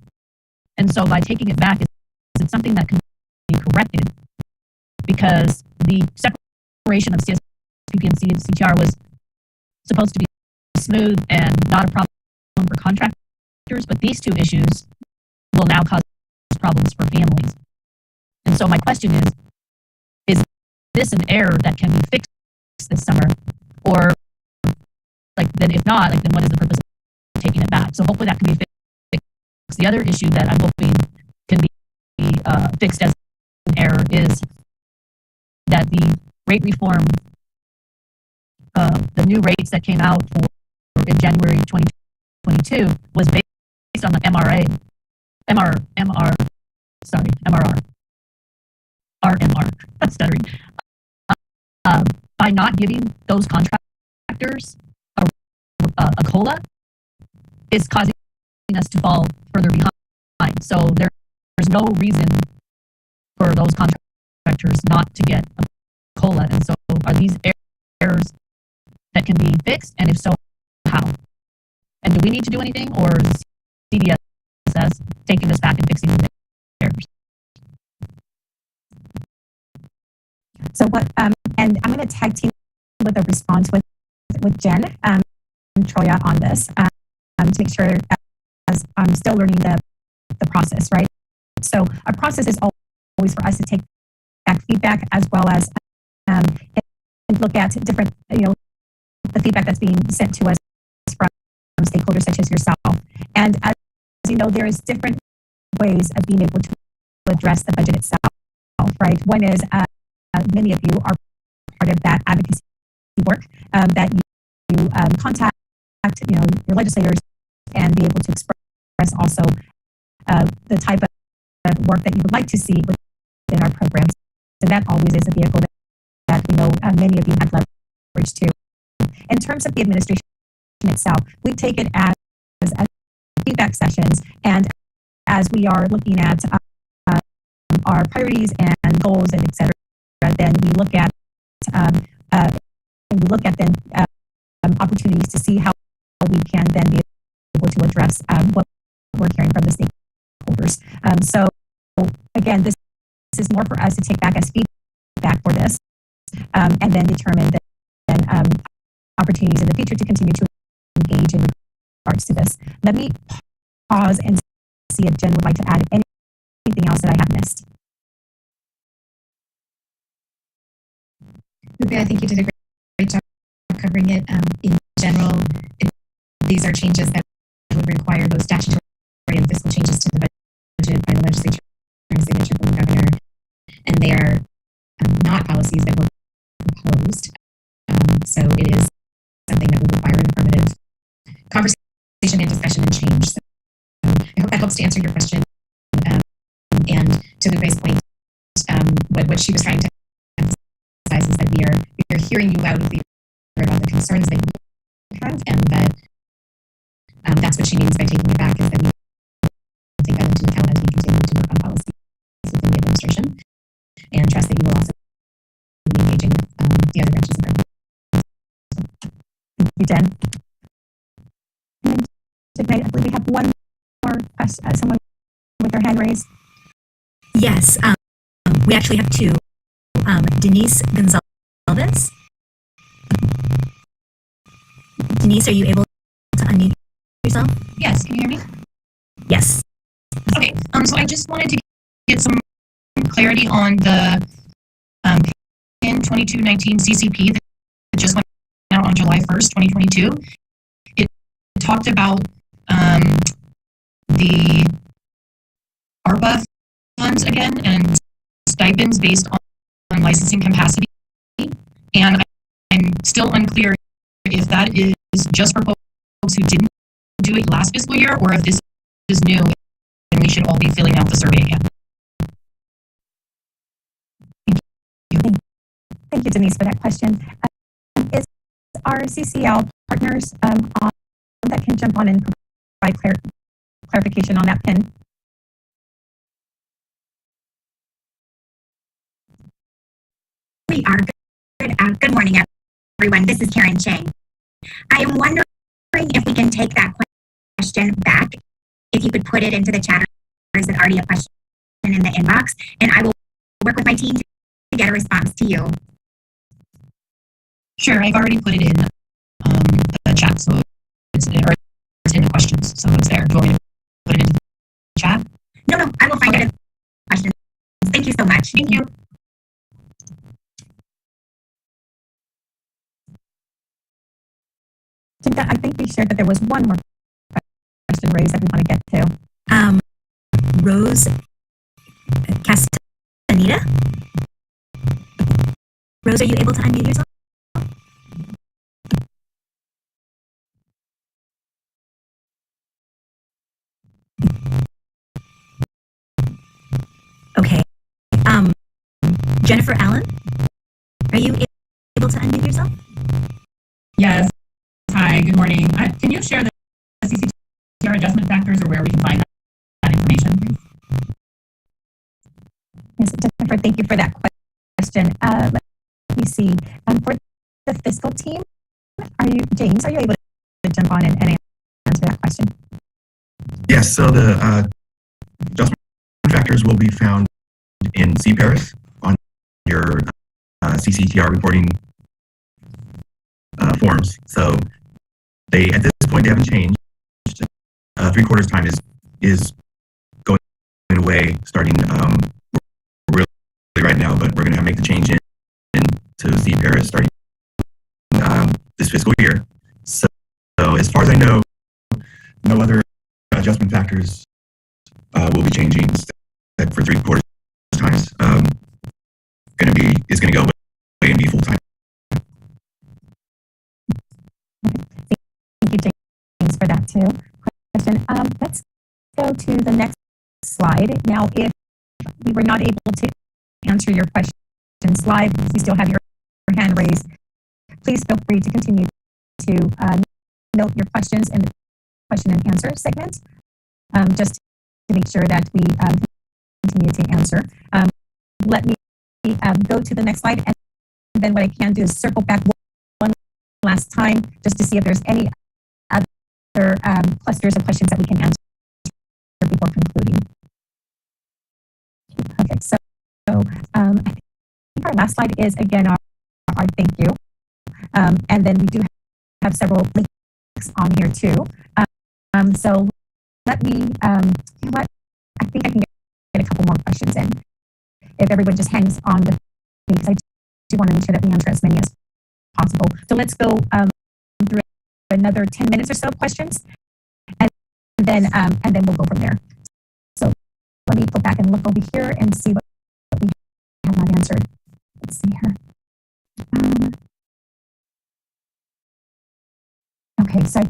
And so by taking it back, it's something that can be corrected, because the separation of CSPP and CTR was supposed to be smooth and not a problem for contractors, but these two issues will now cause problems for families. And so my question is this an error that can be fixed this summer? Or then if not, then what is the purpose of taking it back? So hopefully that can be fixed. The other issue that I'm hoping can be fixed as an error is that the rate reform, the new rates that came out in January 2022 was based on the MRA. MRR, RMR, stuttering. By not giving those contractors a COLA, is causing us to fall further behind. So there's no reason for those contractors not to get a COLA. And so are these errors that can be fixed? And if so, how? And do we need to do anything, or is CDSS taking this back and fixing these errors?
So what, and I'm going to tag team with a response with Jen and Troya on this to make sure as I'm still learning the process, right? So our process is always for us to take back feedback as well as and look at different, the feedback that's being sent to us from stakeholders such as yourself. And as you know, there is different ways of being able to address the budget itself, right? One is many of you are part of that advocacy work that you contact, your legislators and be able to express also the type of work that you would like to see within our programs. So that always is a vehicle that we know many of you have leveraged to. In terms of the administration itself, we take it as feedback sessions, and as we are looking at our priorities and goals and et cetera, then we look at then opportunities to see how we can then be able to address what we're hearing from the stakeholders. So again, this is more for us to take back as feedback for this, and then determine then opportunities in the future to continue to engage in regards to this. Let me pause and see if Jen would like to add anything else that I have missed.
Lupe, I think you did a great job covering it. In general, these are changes that would require those statutory and fiscal changes to the budget by the legislature and signature from the governor, and they are not policies that were proposed. So it is something that would require an affirmative conversation and discussion and change. So I hope that helps to answer your question. And to Lupe's point, what she was trying to emphasize is that we are hearing you loud and clear about the concerns that you have, and that that's what she means by taking it back, is that we take that into account as we continue to work on policies within the administration, and trust that you will also be engaging with the other branches of government.
Thank you, Jen. And then, I believe we have one more question, someone with their hand raised.
Yes, we actually have two. Denise Gonzalez. Denise, are you able to unmute yourself?
Yes, can you hear me?
Yes.
Okay, so I just wanted to get some clarity on the PIN 2219 CCP that just went out on July 1st, 2022. It talked about the ARPA funds again and stipends based on licensing capacity. And I'm still unclear if that is just for folks who didn't do it last fiscal year, or if this is new and we should all be filling out the survey again.
Thank you, Denise, for that question. Is our CCL partners on that can jump on and provide clarification on that PIN?
We are good. Good morning, everyone. This is Karen Chang. I am wondering if we can take that question back. If you could put it into the chat, or is it already a question in the inbox? And I will work with my team to get a response to you.
Sure, I've already put it in the chat, so it's in the questions, so it's there. Do you want me to put it into the chat?
No, I will find it in the questions. Thank you so much.
Thank you.
I think we shared that there was one more question raised that we want to get to.
Rose Castaneda? Rose, are you able to unmute yourself? Jennifer Allen, are you able to unmute yourself?
Yes. Hi, good morning. Can you share the CCTR adjustment factors or where we can find that information, please?
Yes, Jennifer, thank you for that question. Let me see. For the fiscal team, James, are you able to jump on and answer that question?
Yes, so the adjustment factors will be found in CPARIS on your CCTR reporting forms. So at this point, they haven't changed. 3/4 time is going away starting really right now, but we're going to make the change to CPARIS starting this fiscal year. So as far as I know, no other adjustment factors will be changing for 3/4 times. Is going to go away and be full time.
Thank you, James, for that too. Question. Let's go to the next slide. Now, if we were not able to answer your questions live, you still have your hand raised. Please feel free to continue to note your questions in the question and answer segment, just to make sure that we continue to answer. Let me go to the next slide, and then what I can do is circle back one last time just to see if there's any other clusters of questions that we can answer before concluding. Okay, so I think our last slide is again our thank you, and then we do have several links on here too. So let me, you know what? I think I can get a couple more questions in if everyone just hangs on with me, because I do want to make sure that we answer as many as possible. So let's go through another 10 minutes or so of questions, and then we'll go from there. So let me go back and look over here and see what we have not answered. Let's see here. Okay, so I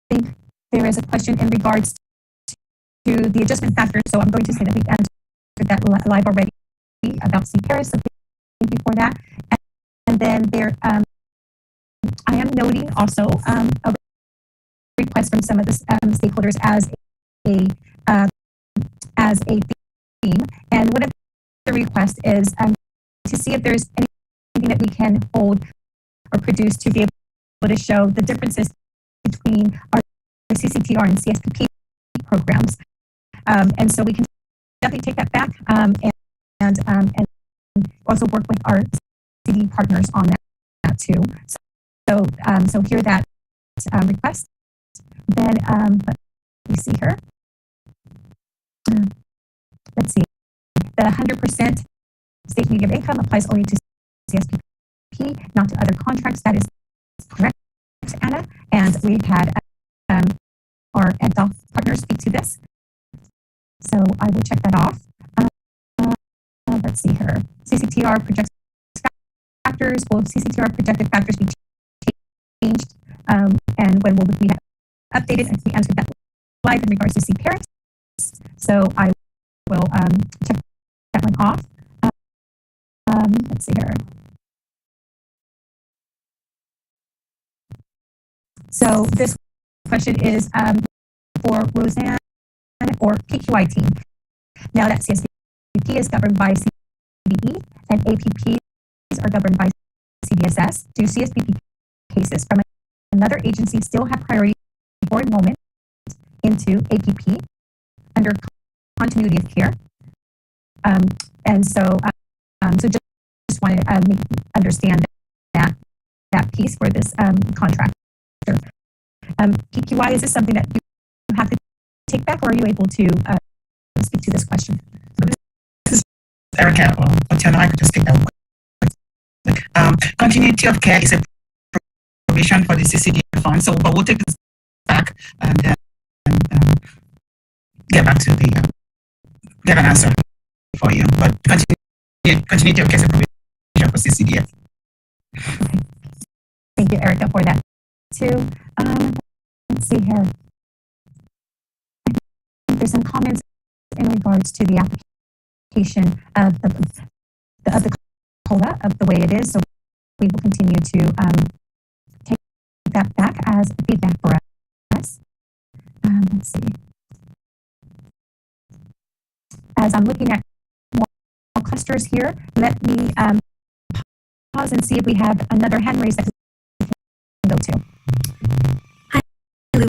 think there is a question in regards to the adjustment factor. So I'm going to say that we've answered that live already about CPARIS. So thank you for that. And then there, I am noting also a request from some of the stakeholders as a theme. And one of the requests is to see if there's anything that we can hold or produce to be able to show the differences between our CCTR and CSPP programs. And so we can definitely take that back and also work with our CD partners on that too. So hear that request. Then let me see here. Let's see. The 100% state median of income applies only to CSPP, not to other contracts. That is correct, Anna. And we've had our EdDoc partners speak to this. So I will check that off. Let's see here. CCTR projects factors. Will CCTR projected factors be changed? And when will we have updated? I think we answered that live in regards to CPARIS. So I will check that one off. Let's see here. So this question is for Roseanne or PQI team. Now that CSPP is governed by CDE and APPs are governed by CDSS, do CSPP cases from another agency still have priority for enrollment into APP under continuity of care? And so just want to understand that piece for this contractor. PQI, is this something that you have to take back, or are you able to speak to this question?
This is Erica or Tiana. I could just take that one. Continuity of care is a provision for the CCDF fund, so but we'll take this back and then get back to the get an answer for you. But continuity of care is a provision for CCDF.
Okay. Thank you, Erica, for that too. Let's see here. I think there's some comments in regards to the application of the COLA of the way it is. So we will continue to take that back as feedback for us. Let's see. As I'm looking at more clusters here, let me pause and see if we have another hand raise that we can go to.
Hi, Lupe.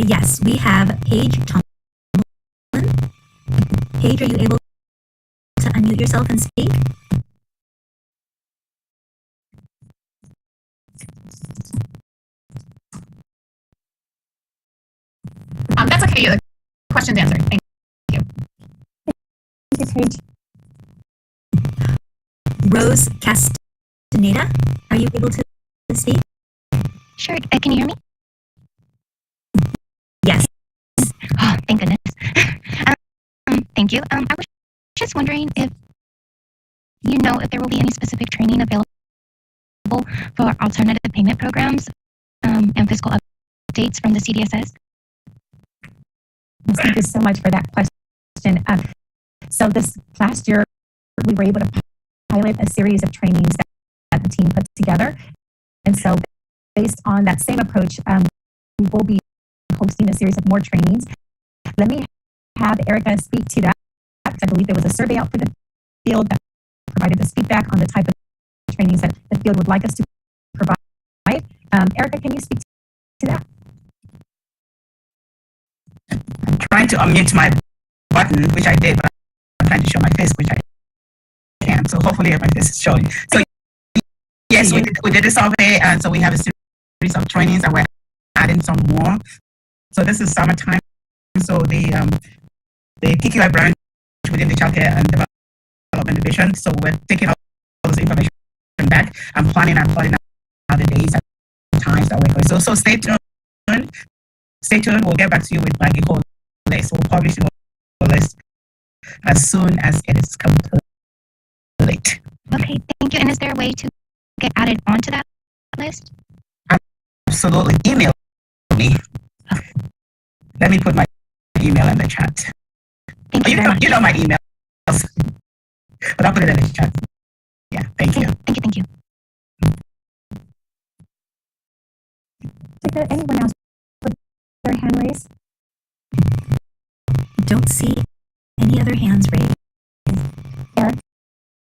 Yes, we have Paige Tomlin. Paige, are you able to unmute yourself and speak?
That's okay. The question's answered. Thank you.
Thank you, Paige.
Rose Castaneda, are you able to speak?
Sure. Can you hear me?
Yes.
Oh, thank goodness. Thank you. I was just wondering if you know if there will be any specific training available for alternative payment programs and fiscal updates from the CDSS.
Thank you so much for that question. So this last year, we were able to pilot a series of trainings that the team put together. And so based on that same approach, we will be hosting a series of more trainings. Let me have Erica speak to that. I believe there was a survey out for the field that provided us feedback on the type of trainings that the field would like us to provide. Erica, can you speak to that?
I'm trying to unmute my button, which I did, but I'm trying to show my face, which I can't. So hopefully my face is showing. So yes, we did a survey, and so we have a series of trainings, and we're adding some more. So this is summertime. So the PQI branch within the childcare and development division. So we're taking all this information back and planning and plotting out the days and times that we're going. So stay tuned. Stay tuned. We'll get back to you with like a whole list. We'll publish the whole list as soon as it is complete.
Okay, thank you. And is there a way to get added onto that list?
Absolutely. Email me. Let me put my email in the chat.
Thank you very much.
You know my email, but I'll put it in the chat. Yeah, thank you.
Thank you.
Is there anyone else with their hand raised?
Don't see any other hands raised.
Erica,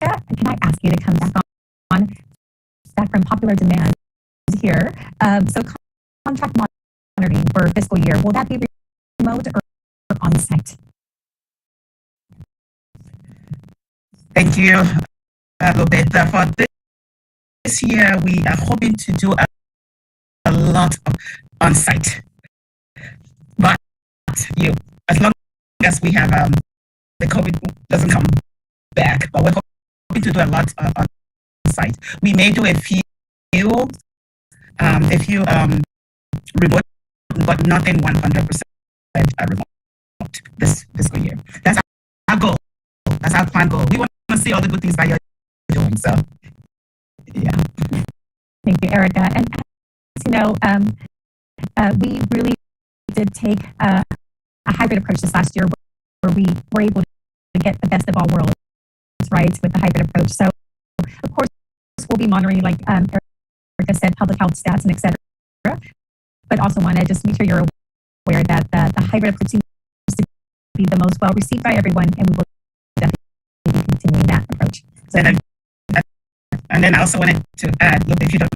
can I ask you to come back from popular demand here? So contract monitoring for fiscal year, will that be remote or on site?
Thank you, Lobeta. For this year, we are hoping to do a lot of on-site. But as long as we have the COVID doesn't come back, but we're hoping to do a lot on-site. We may do a few remote, but not in 100% remote this fiscal year. That's our goal. That's our plan goal. We want to see all the good things that you're doing. So, yeah.
Thank you, Erica. And as you know, we really did take a hybrid approach this last year where we were able to get the best of all worlds, right, with the hybrid approach. So, of course, we'll be monitoring, like Erica said, public health stats and et cetera. But also want to just make sure you're aware that the hybrid approach seems to be the most well received by everyone, and we will definitely be continuing that approach. So,
and then I also wanted to add, look, if you don't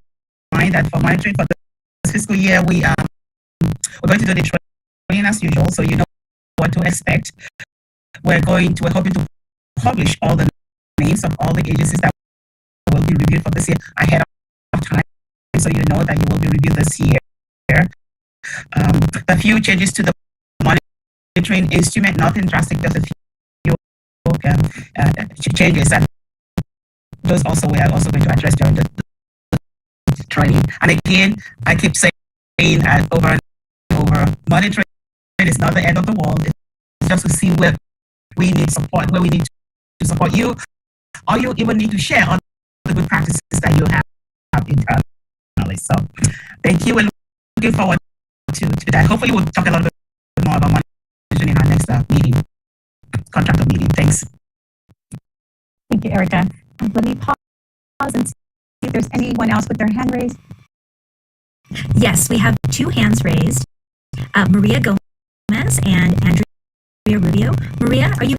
mind, that for monitoring for this fiscal year, we're going to do the training as usual, so you know what to expect. We're hoping to publish all the names of all the agencies that will be reviewed for this year ahead of time, so you know that you will be reviewed this year. A few changes to the monitoring instrument, nothing drastic, just a few changes, and those also we are also going to address during the training. And again, I keep saying over and over, monitoring is not the end of the world. It's just to see where we need support, where we need to support you, or you even need to share all the good practices that you have internally. So thank you, and looking forward to that. Hopefully we'll talk a little bit more about monitoring in our next meeting, contractor meeting. Thanks.
Thank you, Erica. Let me pause and see if there's anyone else with their hand raised.
Yes, we have two hands raised. Maria Gomez and Andrea Rubio. Maria, are you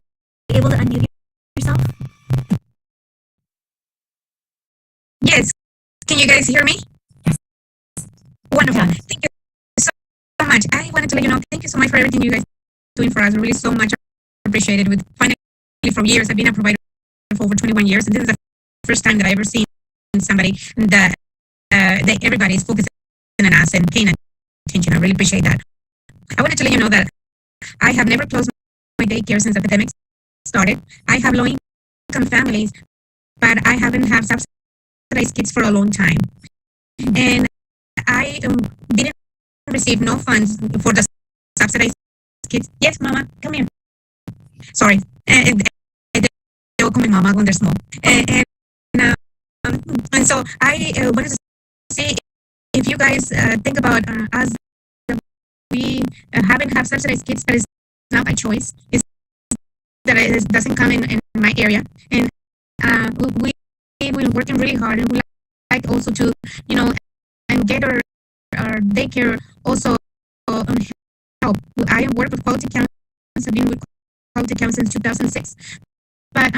able to unmute yourself?
Yes. Can you guys hear me? Wonderful. Thank you so much. I wanted to let you know, thank you so much for everything you guys are doing for us. Really so much appreciated. With finally for years, I've been a provider for over 21 years, and this is the first time that I ever seen somebody that everybody is focusing on us and paying attention. I really appreciate that. I wanted to let you know that I have never closed my daycare since the epidemic started. I have low-income families, but I haven't had subsidized kids for a long time. And I didn't receive no funds for the subsidized kids. Yes, Mama, come here. Sorry. They all call me Mama when they're small. And so I wanted to say, if you guys think about us, we haven't have subsidized kids, but it's not by choice. It's that it doesn't come in my area. And we're working really hard, and we like also to, and get our daycare also help. I work with quality counts. I've been with quality counts since 2006. But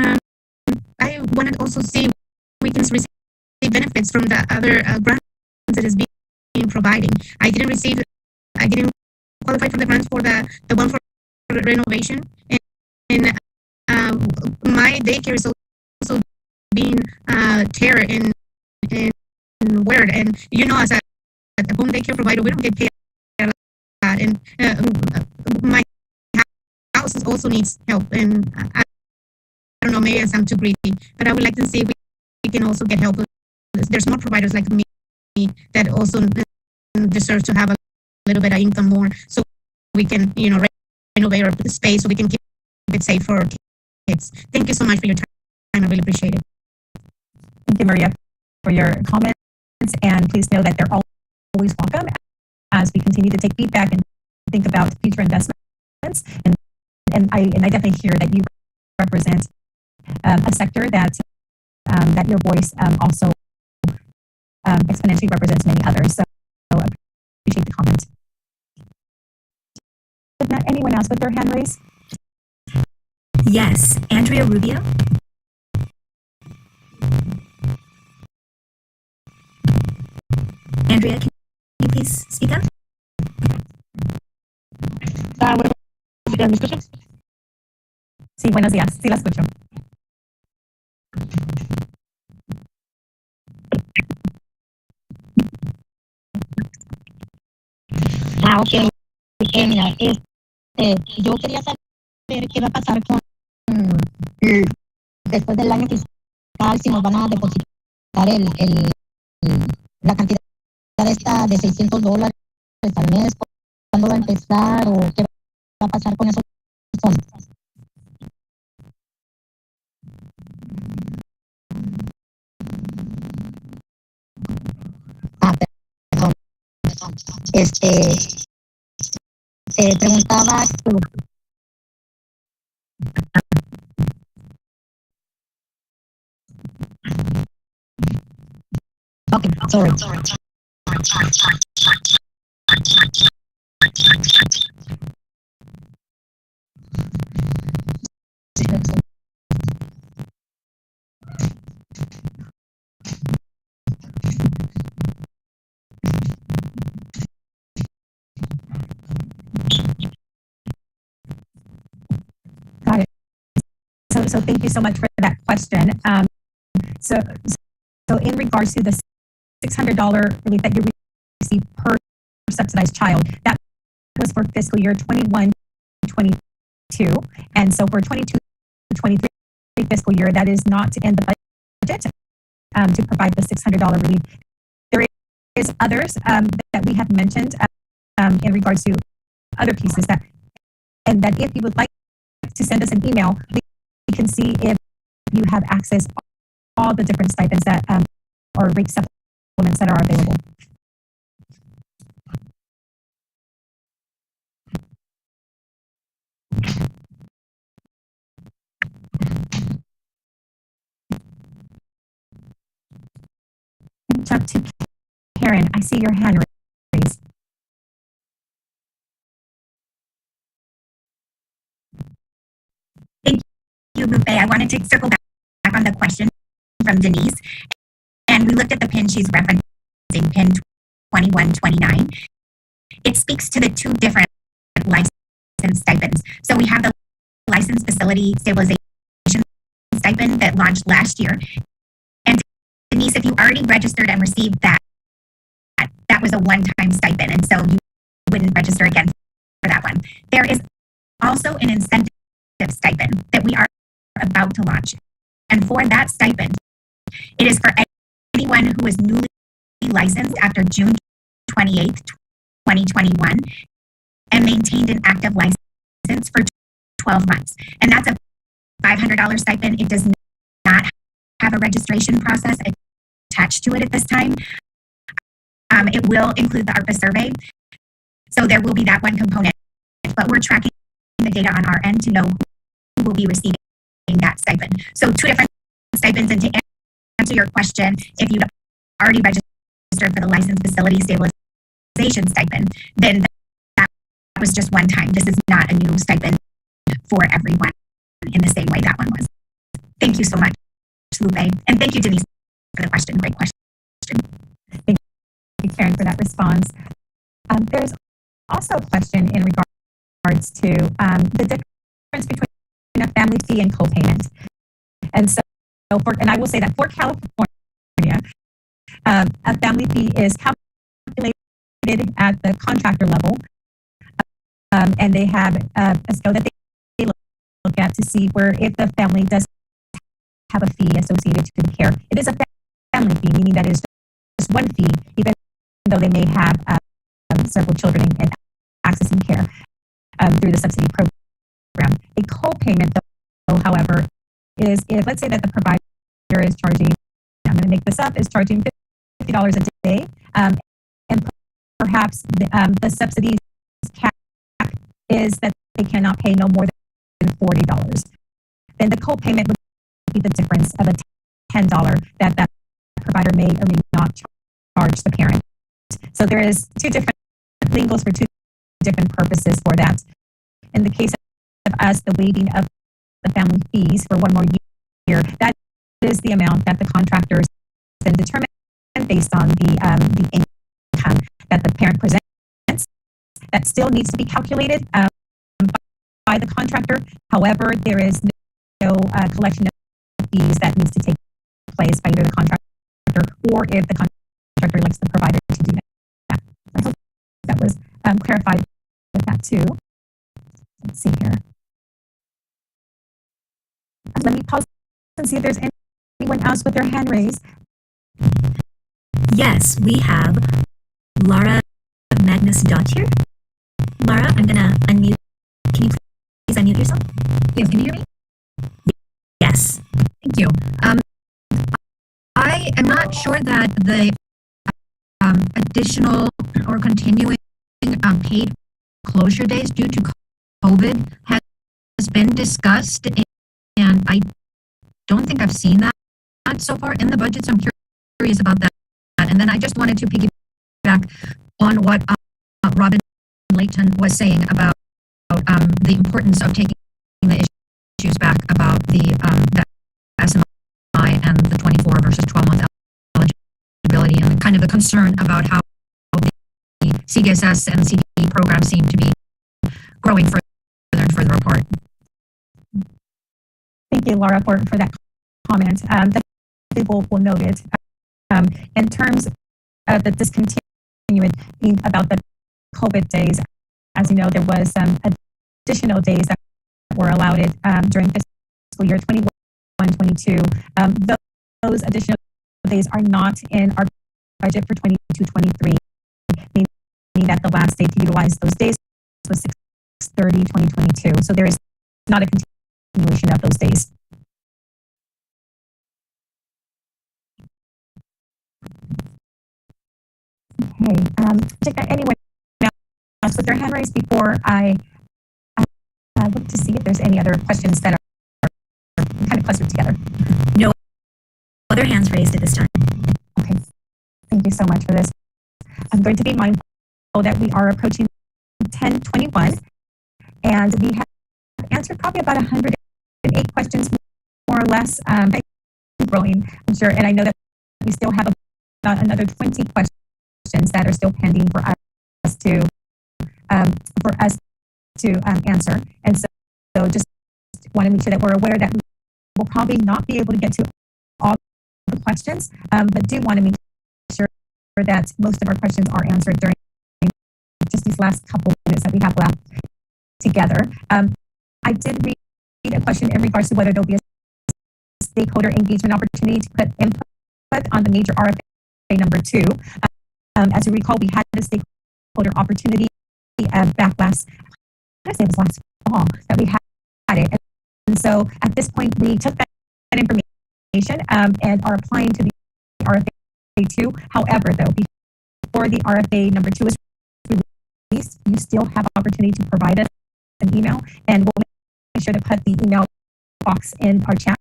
I wanted to also see we can receive benefits from the other grants that is being providing. I didn't qualify for the grants for the one for renovation, and my daycare is also being tear and weird. And as a home daycare provider, we don't get paid a lot, and my house also needs help. And I don't know, maybe I'm too greedy, but I would like to see if we can also get help. There's more providers like me that also deserve to have a little bit of income more, so we can, renovate our space so we can keep it safe for our kids. Thank you so much for your time. I really appreciate it.
Thank you, Maria, for your comments, and please know that they're always welcome as we continue to take feedback and think about future investments. And I definitely hear that you represent a sector that your voice also exponentially represents many others. So I appreciate the comment. If not anyone else with their hand raised?
Yes, Andrea Rubio. Andrea, can you please speak up?
¿Me escuchan? Sí, buenos días. Sí, la escucho.
Ok. Mira, yo quería saber qué va a pasar con después del año fiscal, si nos van a depositar la cantidad esta de $600 al mes, cuándo va a empezar o qué va a pasar con esos fondos. Perdón. Te preguntaba. Okay, sorry.
Got it. So thank you so much for that question. So in regards to the $600 relief that you receive per subsidized child, that was for fiscal year 21-22. And so for 22-23 fiscal year, that is not in the budget to provide the $600 relief. There is others that we have mentioned in regards to other pieces that if you would like to send us an email, we can see if you have access to all the different stipends that or rate supplements that are available. jump to Karen. I see your hand raised.
Thank you, Lupe. I wanted to circle back on the question from Denise. And we looked at the pin she's referencing, pin 2129. It speaks to the two different license stipends. So we have the licensed facility stabilization stipend that launched last year. And Denise, if you already registered and received that, that was a one-time stipend. And so you wouldn't register again for that one. There is also an incentive stipend that we are about to launch. And for that stipend, it is for anyone who is newly licensed after June 28th, 2021, and maintained an active license for 12 months. And that's a $500 stipend. It does not have a registration process attached to it at this time. It will include the ARPA survey. So there will be that one component, but we're tracking the data on our end to know who will be receiving that stipend. So two different stipends. And to answer your question, if you'd already registered for the licensed facility stabilization stipend, then that was just one time. This is not a new stipend for everyone in the same way that one was. Thank you so much, Lupe. And thank you, Denise, for the question. Great question.
Thank you, Karen, for that response. There's also a question in regards to the difference between a family fee and co-payment. And so, and I will say that for California, a family fee is calculated at the contractor level, and they have a scale that they look at to see where if the family does have a fee associated to the care. It is a family fee, meaning that it is just one fee, even though they may have several children and accessing care through the subsidy program. A co-payment, though, however, is if, let's say that the provider is charging, I'm going to make this up, is charging $50 a day, and perhaps the subsidies cap is that they cannot pay no more than $40. Then the co-payment would be the difference of a $10 that provider may or may not charge the parent. So there is two different lingos for two different purposes for that. In the case of us, the waiving of the family fees for one more year, that is the amount that the contractors then determine based on the income that the parent presents. That still needs to be calculated by the contractor. However, there is no collection of fees that needs to take place by either the contractor or if the contractor elects the provider to do that. I hope that was clarified with that too. Let's see here. Let me pause and see if there's anyone else with their hand raised.
Yes, we have Laura Magnus-Dottir. Laura, I'm going to unmute. Can you please unmute yourself?
Yes, can you hear me?
Yes.
Thank you. I am not sure that the additional or continuing paid closure days due to COVID has been discussed, and I don't think I've seen that so far in the budget, so I'm curious about that. And then I just wanted to piggyback on what Robin Layton was saying about the importance of taking the issues back about the SMI and the 24 versus 12-month eligibility, and kind of the concern about how the CDSS and CD programs seem to be growing further and further apart.
Thank you, Laura, for that comment. We'll note it. In terms of the discontinuing about the COVID days, as you know, there was additional days that were allowed during fiscal year 21-22. Those additional days are not in our budget for 22-23, meaning that the last day to utilize those days was 6/30/2022. So there is not a continuation of those days. Okay. Anyone else with their hand raised before I look to see if there's any other questions that are kind of clustered together?
No other hands raised at this time.
Okay. so much for this. I'm going to be mindful that we are approaching 10:21, and we have answered probably about 108 questions, more or less, growing, I'm sure. And I know that we still have about another 20 questions that are still pending for us to answer. And so just want to make sure that we're aware that we'll probably not be able to get to all the questions, but do want to make sure that most of our questions are answered during just these last couple minutes that we have left together. I did read a question in regards to whether there'll be a stakeholder engagement opportunity to put input on the major RFA number 2. As you recall, we had a stakeholder opportunity back last fall that we had it. And so at this point, we took that information and are applying to the RFA 2. However, though, before the RFA number 2 is released, you still have opportunity to provide us an email, and we'll make sure to put the email box in our chat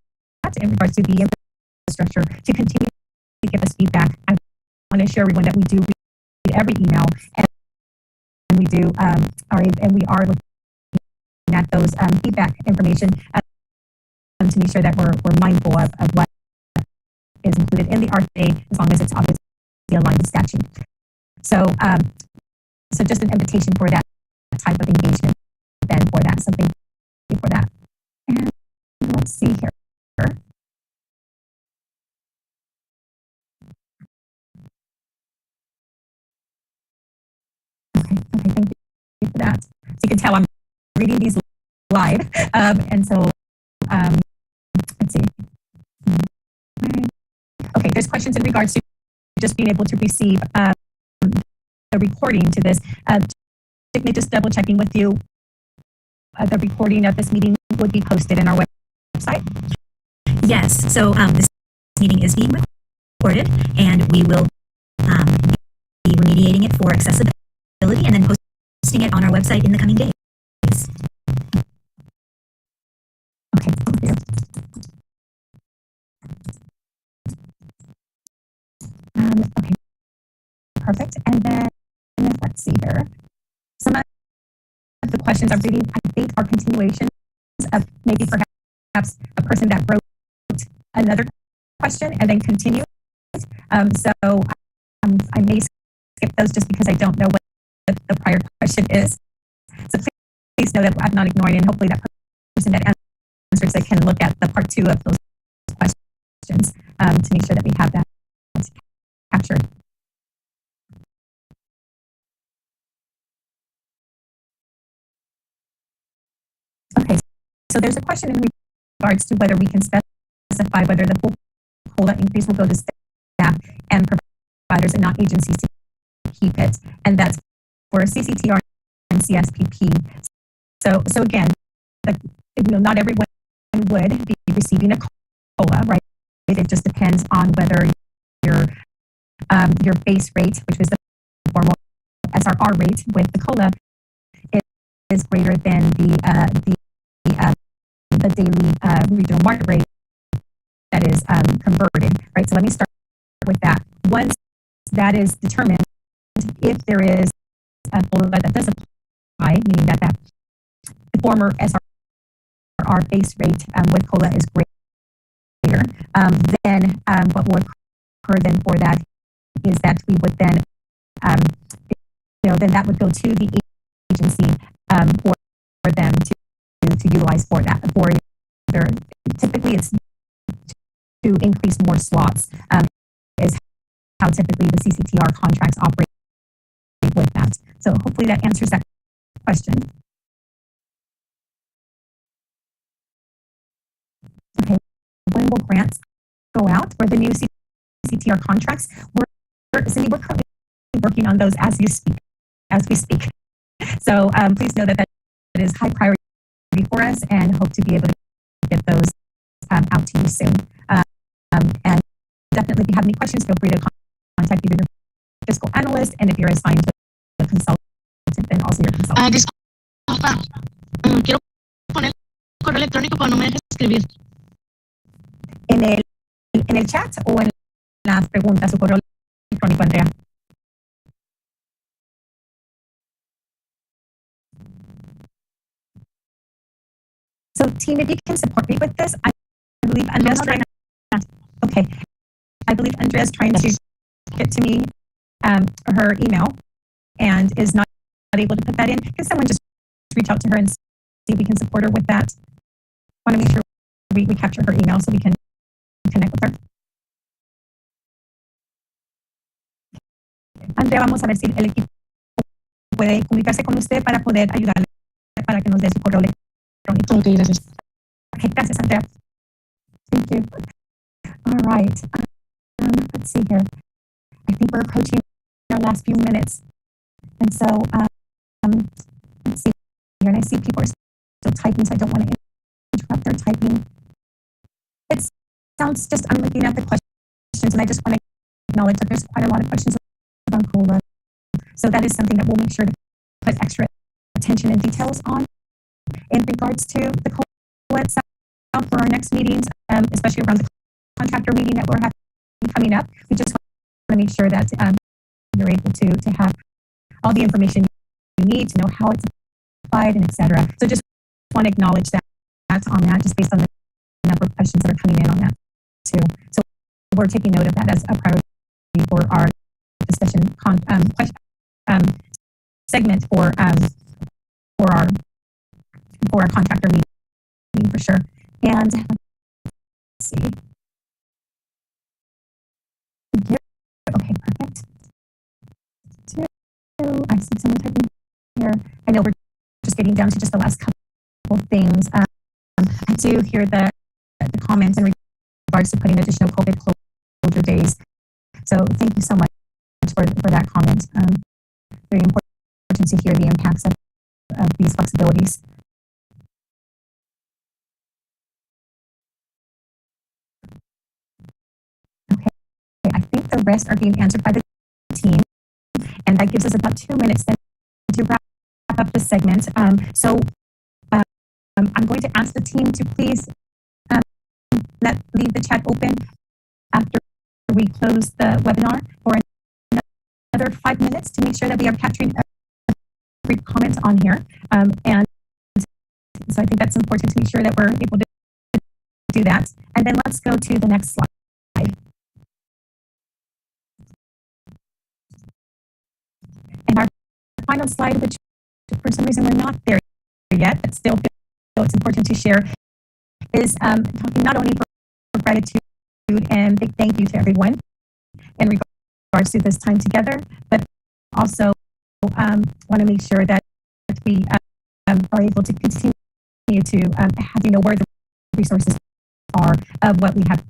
in regards to the infrastructure to continue to give us feedback. I want to assure everyone that we do read every email, and we do and we are looking at those feedback information to make sure that we're mindful of what is included in the RFA, as long as it's obviously aligned with statute. So, so just an invitation for that type of engagement then for that. So thank you for that. And let's see here. Okay, thank you for that. So you can tell I'm reading these live, and so let's see. Okay, there's questions in regards to just being able to receive the recording to this. Just double checking with you. The recording of this meeting would be posted in our website.
Yes, so this meeting is being recorded, and we will be remediating it for accessibility and then posting it on our website in the coming days.
Okay, thank you. Okay, perfect. And then let's see here. Some of the questions I'm reading, I think, are continuations of maybe perhaps a person that wrote another question and then continued. So I may skip those just because I don't know what the prior question is. So please know that I'm not ignoring, and hopefully that person that answers it can look at the part 2 of those questions to make sure that we have that captured. Okay, so there's a question in regards to whether we can specify whether the full COLA increase will go to staff and providers and not agencies to keep it, and that's for CCTR and CSPP. So again, not everyone would be receiving a COLA, right? It just depends on whether your base rate, which was the formal SRR rate with the COLA, is greater than the daily regional market rate that is converted, right? So let me start with that. Once that is determined, if there is a COLA that does apply, meaning that the former SRR base rate with COLA is greater, then what will occur then for that is that we would then, then that would go to the agency for them to utilize for that. For typically it's to increase more slots is how typically the CCTR contracts operate with that. So hopefully that answers that question. Okay, when will grants go out for the new CCTR contracts? Cindy, we're currently working on those as we speak. So please know that is high priority for us, and hope to be able to get those out to you soon. And definitely, if you have any questions, feel free to contact either your fiscal analyst, and if you're assigned to a consultant, then also your consultant.
Disculpa, quiero poner correo electrónico, pero no me dejes escribir.
En el chat o en las preguntas, su correo electrónico, Andrea. So team, if you can support me with this, I believe Andrea's trying to, okay. I believe Andrea's trying to get to me, her email, and is not able to put that in. Can someone just reach out to her and see if we can support her with that? Want to make sure we capture her email so we can connect with her. Andrea, vamos a ver si el equipo puede comunicarse con usted para poder ayudarle, para que nos dé su correo electrónico.
Ok, gracias.
Okay, gracias, Andrea. Thank you. All right. Let's see here. I think we're approaching our last few minutes. And so, let's see here. And I see people are still typing, so I don't want to interrupt their typing. It sounds just, I'm looking at the questions, and I just want to acknowledge that there's quite a lot of questions on COLA. So that is something that we'll make sure to put extra attention and details on. In regards to the COLA itself, for our next meetings, especially around the contractor meeting that we're having coming up, we just want to make sure that you're able to have all the information you need to know how it's applied and etc. So just want to acknowledge that on that, just based on the number of questions that are coming in on that too. So we're taking note of that as a priority for our discussion segment for our contractor meeting for sure. And let's see. Okay, perfect. I see someone typing here. I know we're just getting down to just the last couple of things. I do hear the comments in regards to putting additional COVID closure days. So thank you so much for that comment. Very important to hear the impacts of these flexibilities. Okay, I think the rest are being answered by the team, and that gives us about 2 minutes then to wrap up this segment. I'm going to ask the team to please leave the chat open after we close the webinar for another 5 minutes to make sure that we are capturing every comment on here. And so I think that's important to make sure that we're able to do that. And then let's go to the next slide. And our final slide, which for some reason we're not there yet, but still feel it's important to share, is talking not only for gratitude and big thank you to everyone in regards to this time together, but also want to make sure that we are able to continue to have you know where the resources are of what we have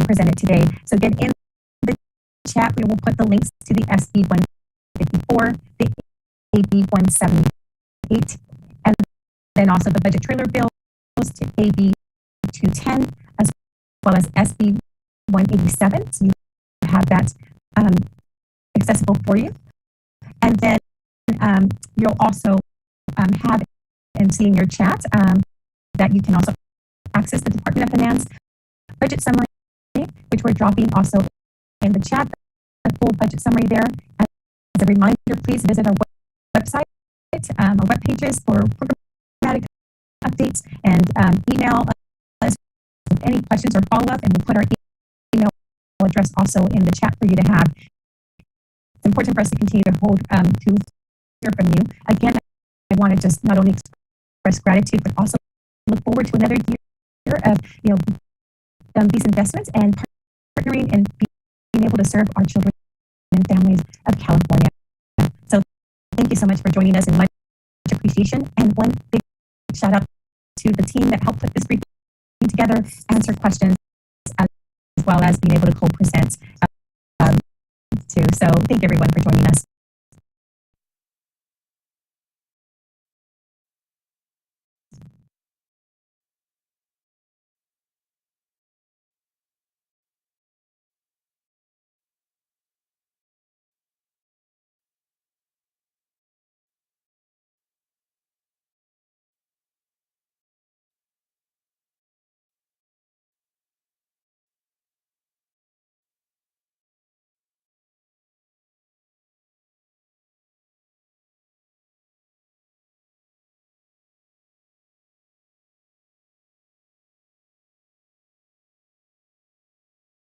presented today. So again, in the chat, we will put the links to the SB 154, the AB 178, and then also the budget trailer bills to AB 210, as well as SB 187. So you have that accessible for you. And then you'll also have and see in your chat that you can also access the Department of Finance budget summary, which we're dropping also in the chat, the full budget summary there. As a reminder, please visit our website, our web pages for programmatic updates, and email us with any questions or follow-up, and we'll put our email address also in the chat for you to have. It's important for us to continue to hold to hear from you. Again, I want to just not only express gratitude, but also look forward to another year of these investments and partnering and being able to serve our children and families of California. So thank you so much for joining us, and much appreciation. And one big shout out to the team that helped put this briefing together, answer questions, as well as being able to co-present too. So thank you everyone for joining us.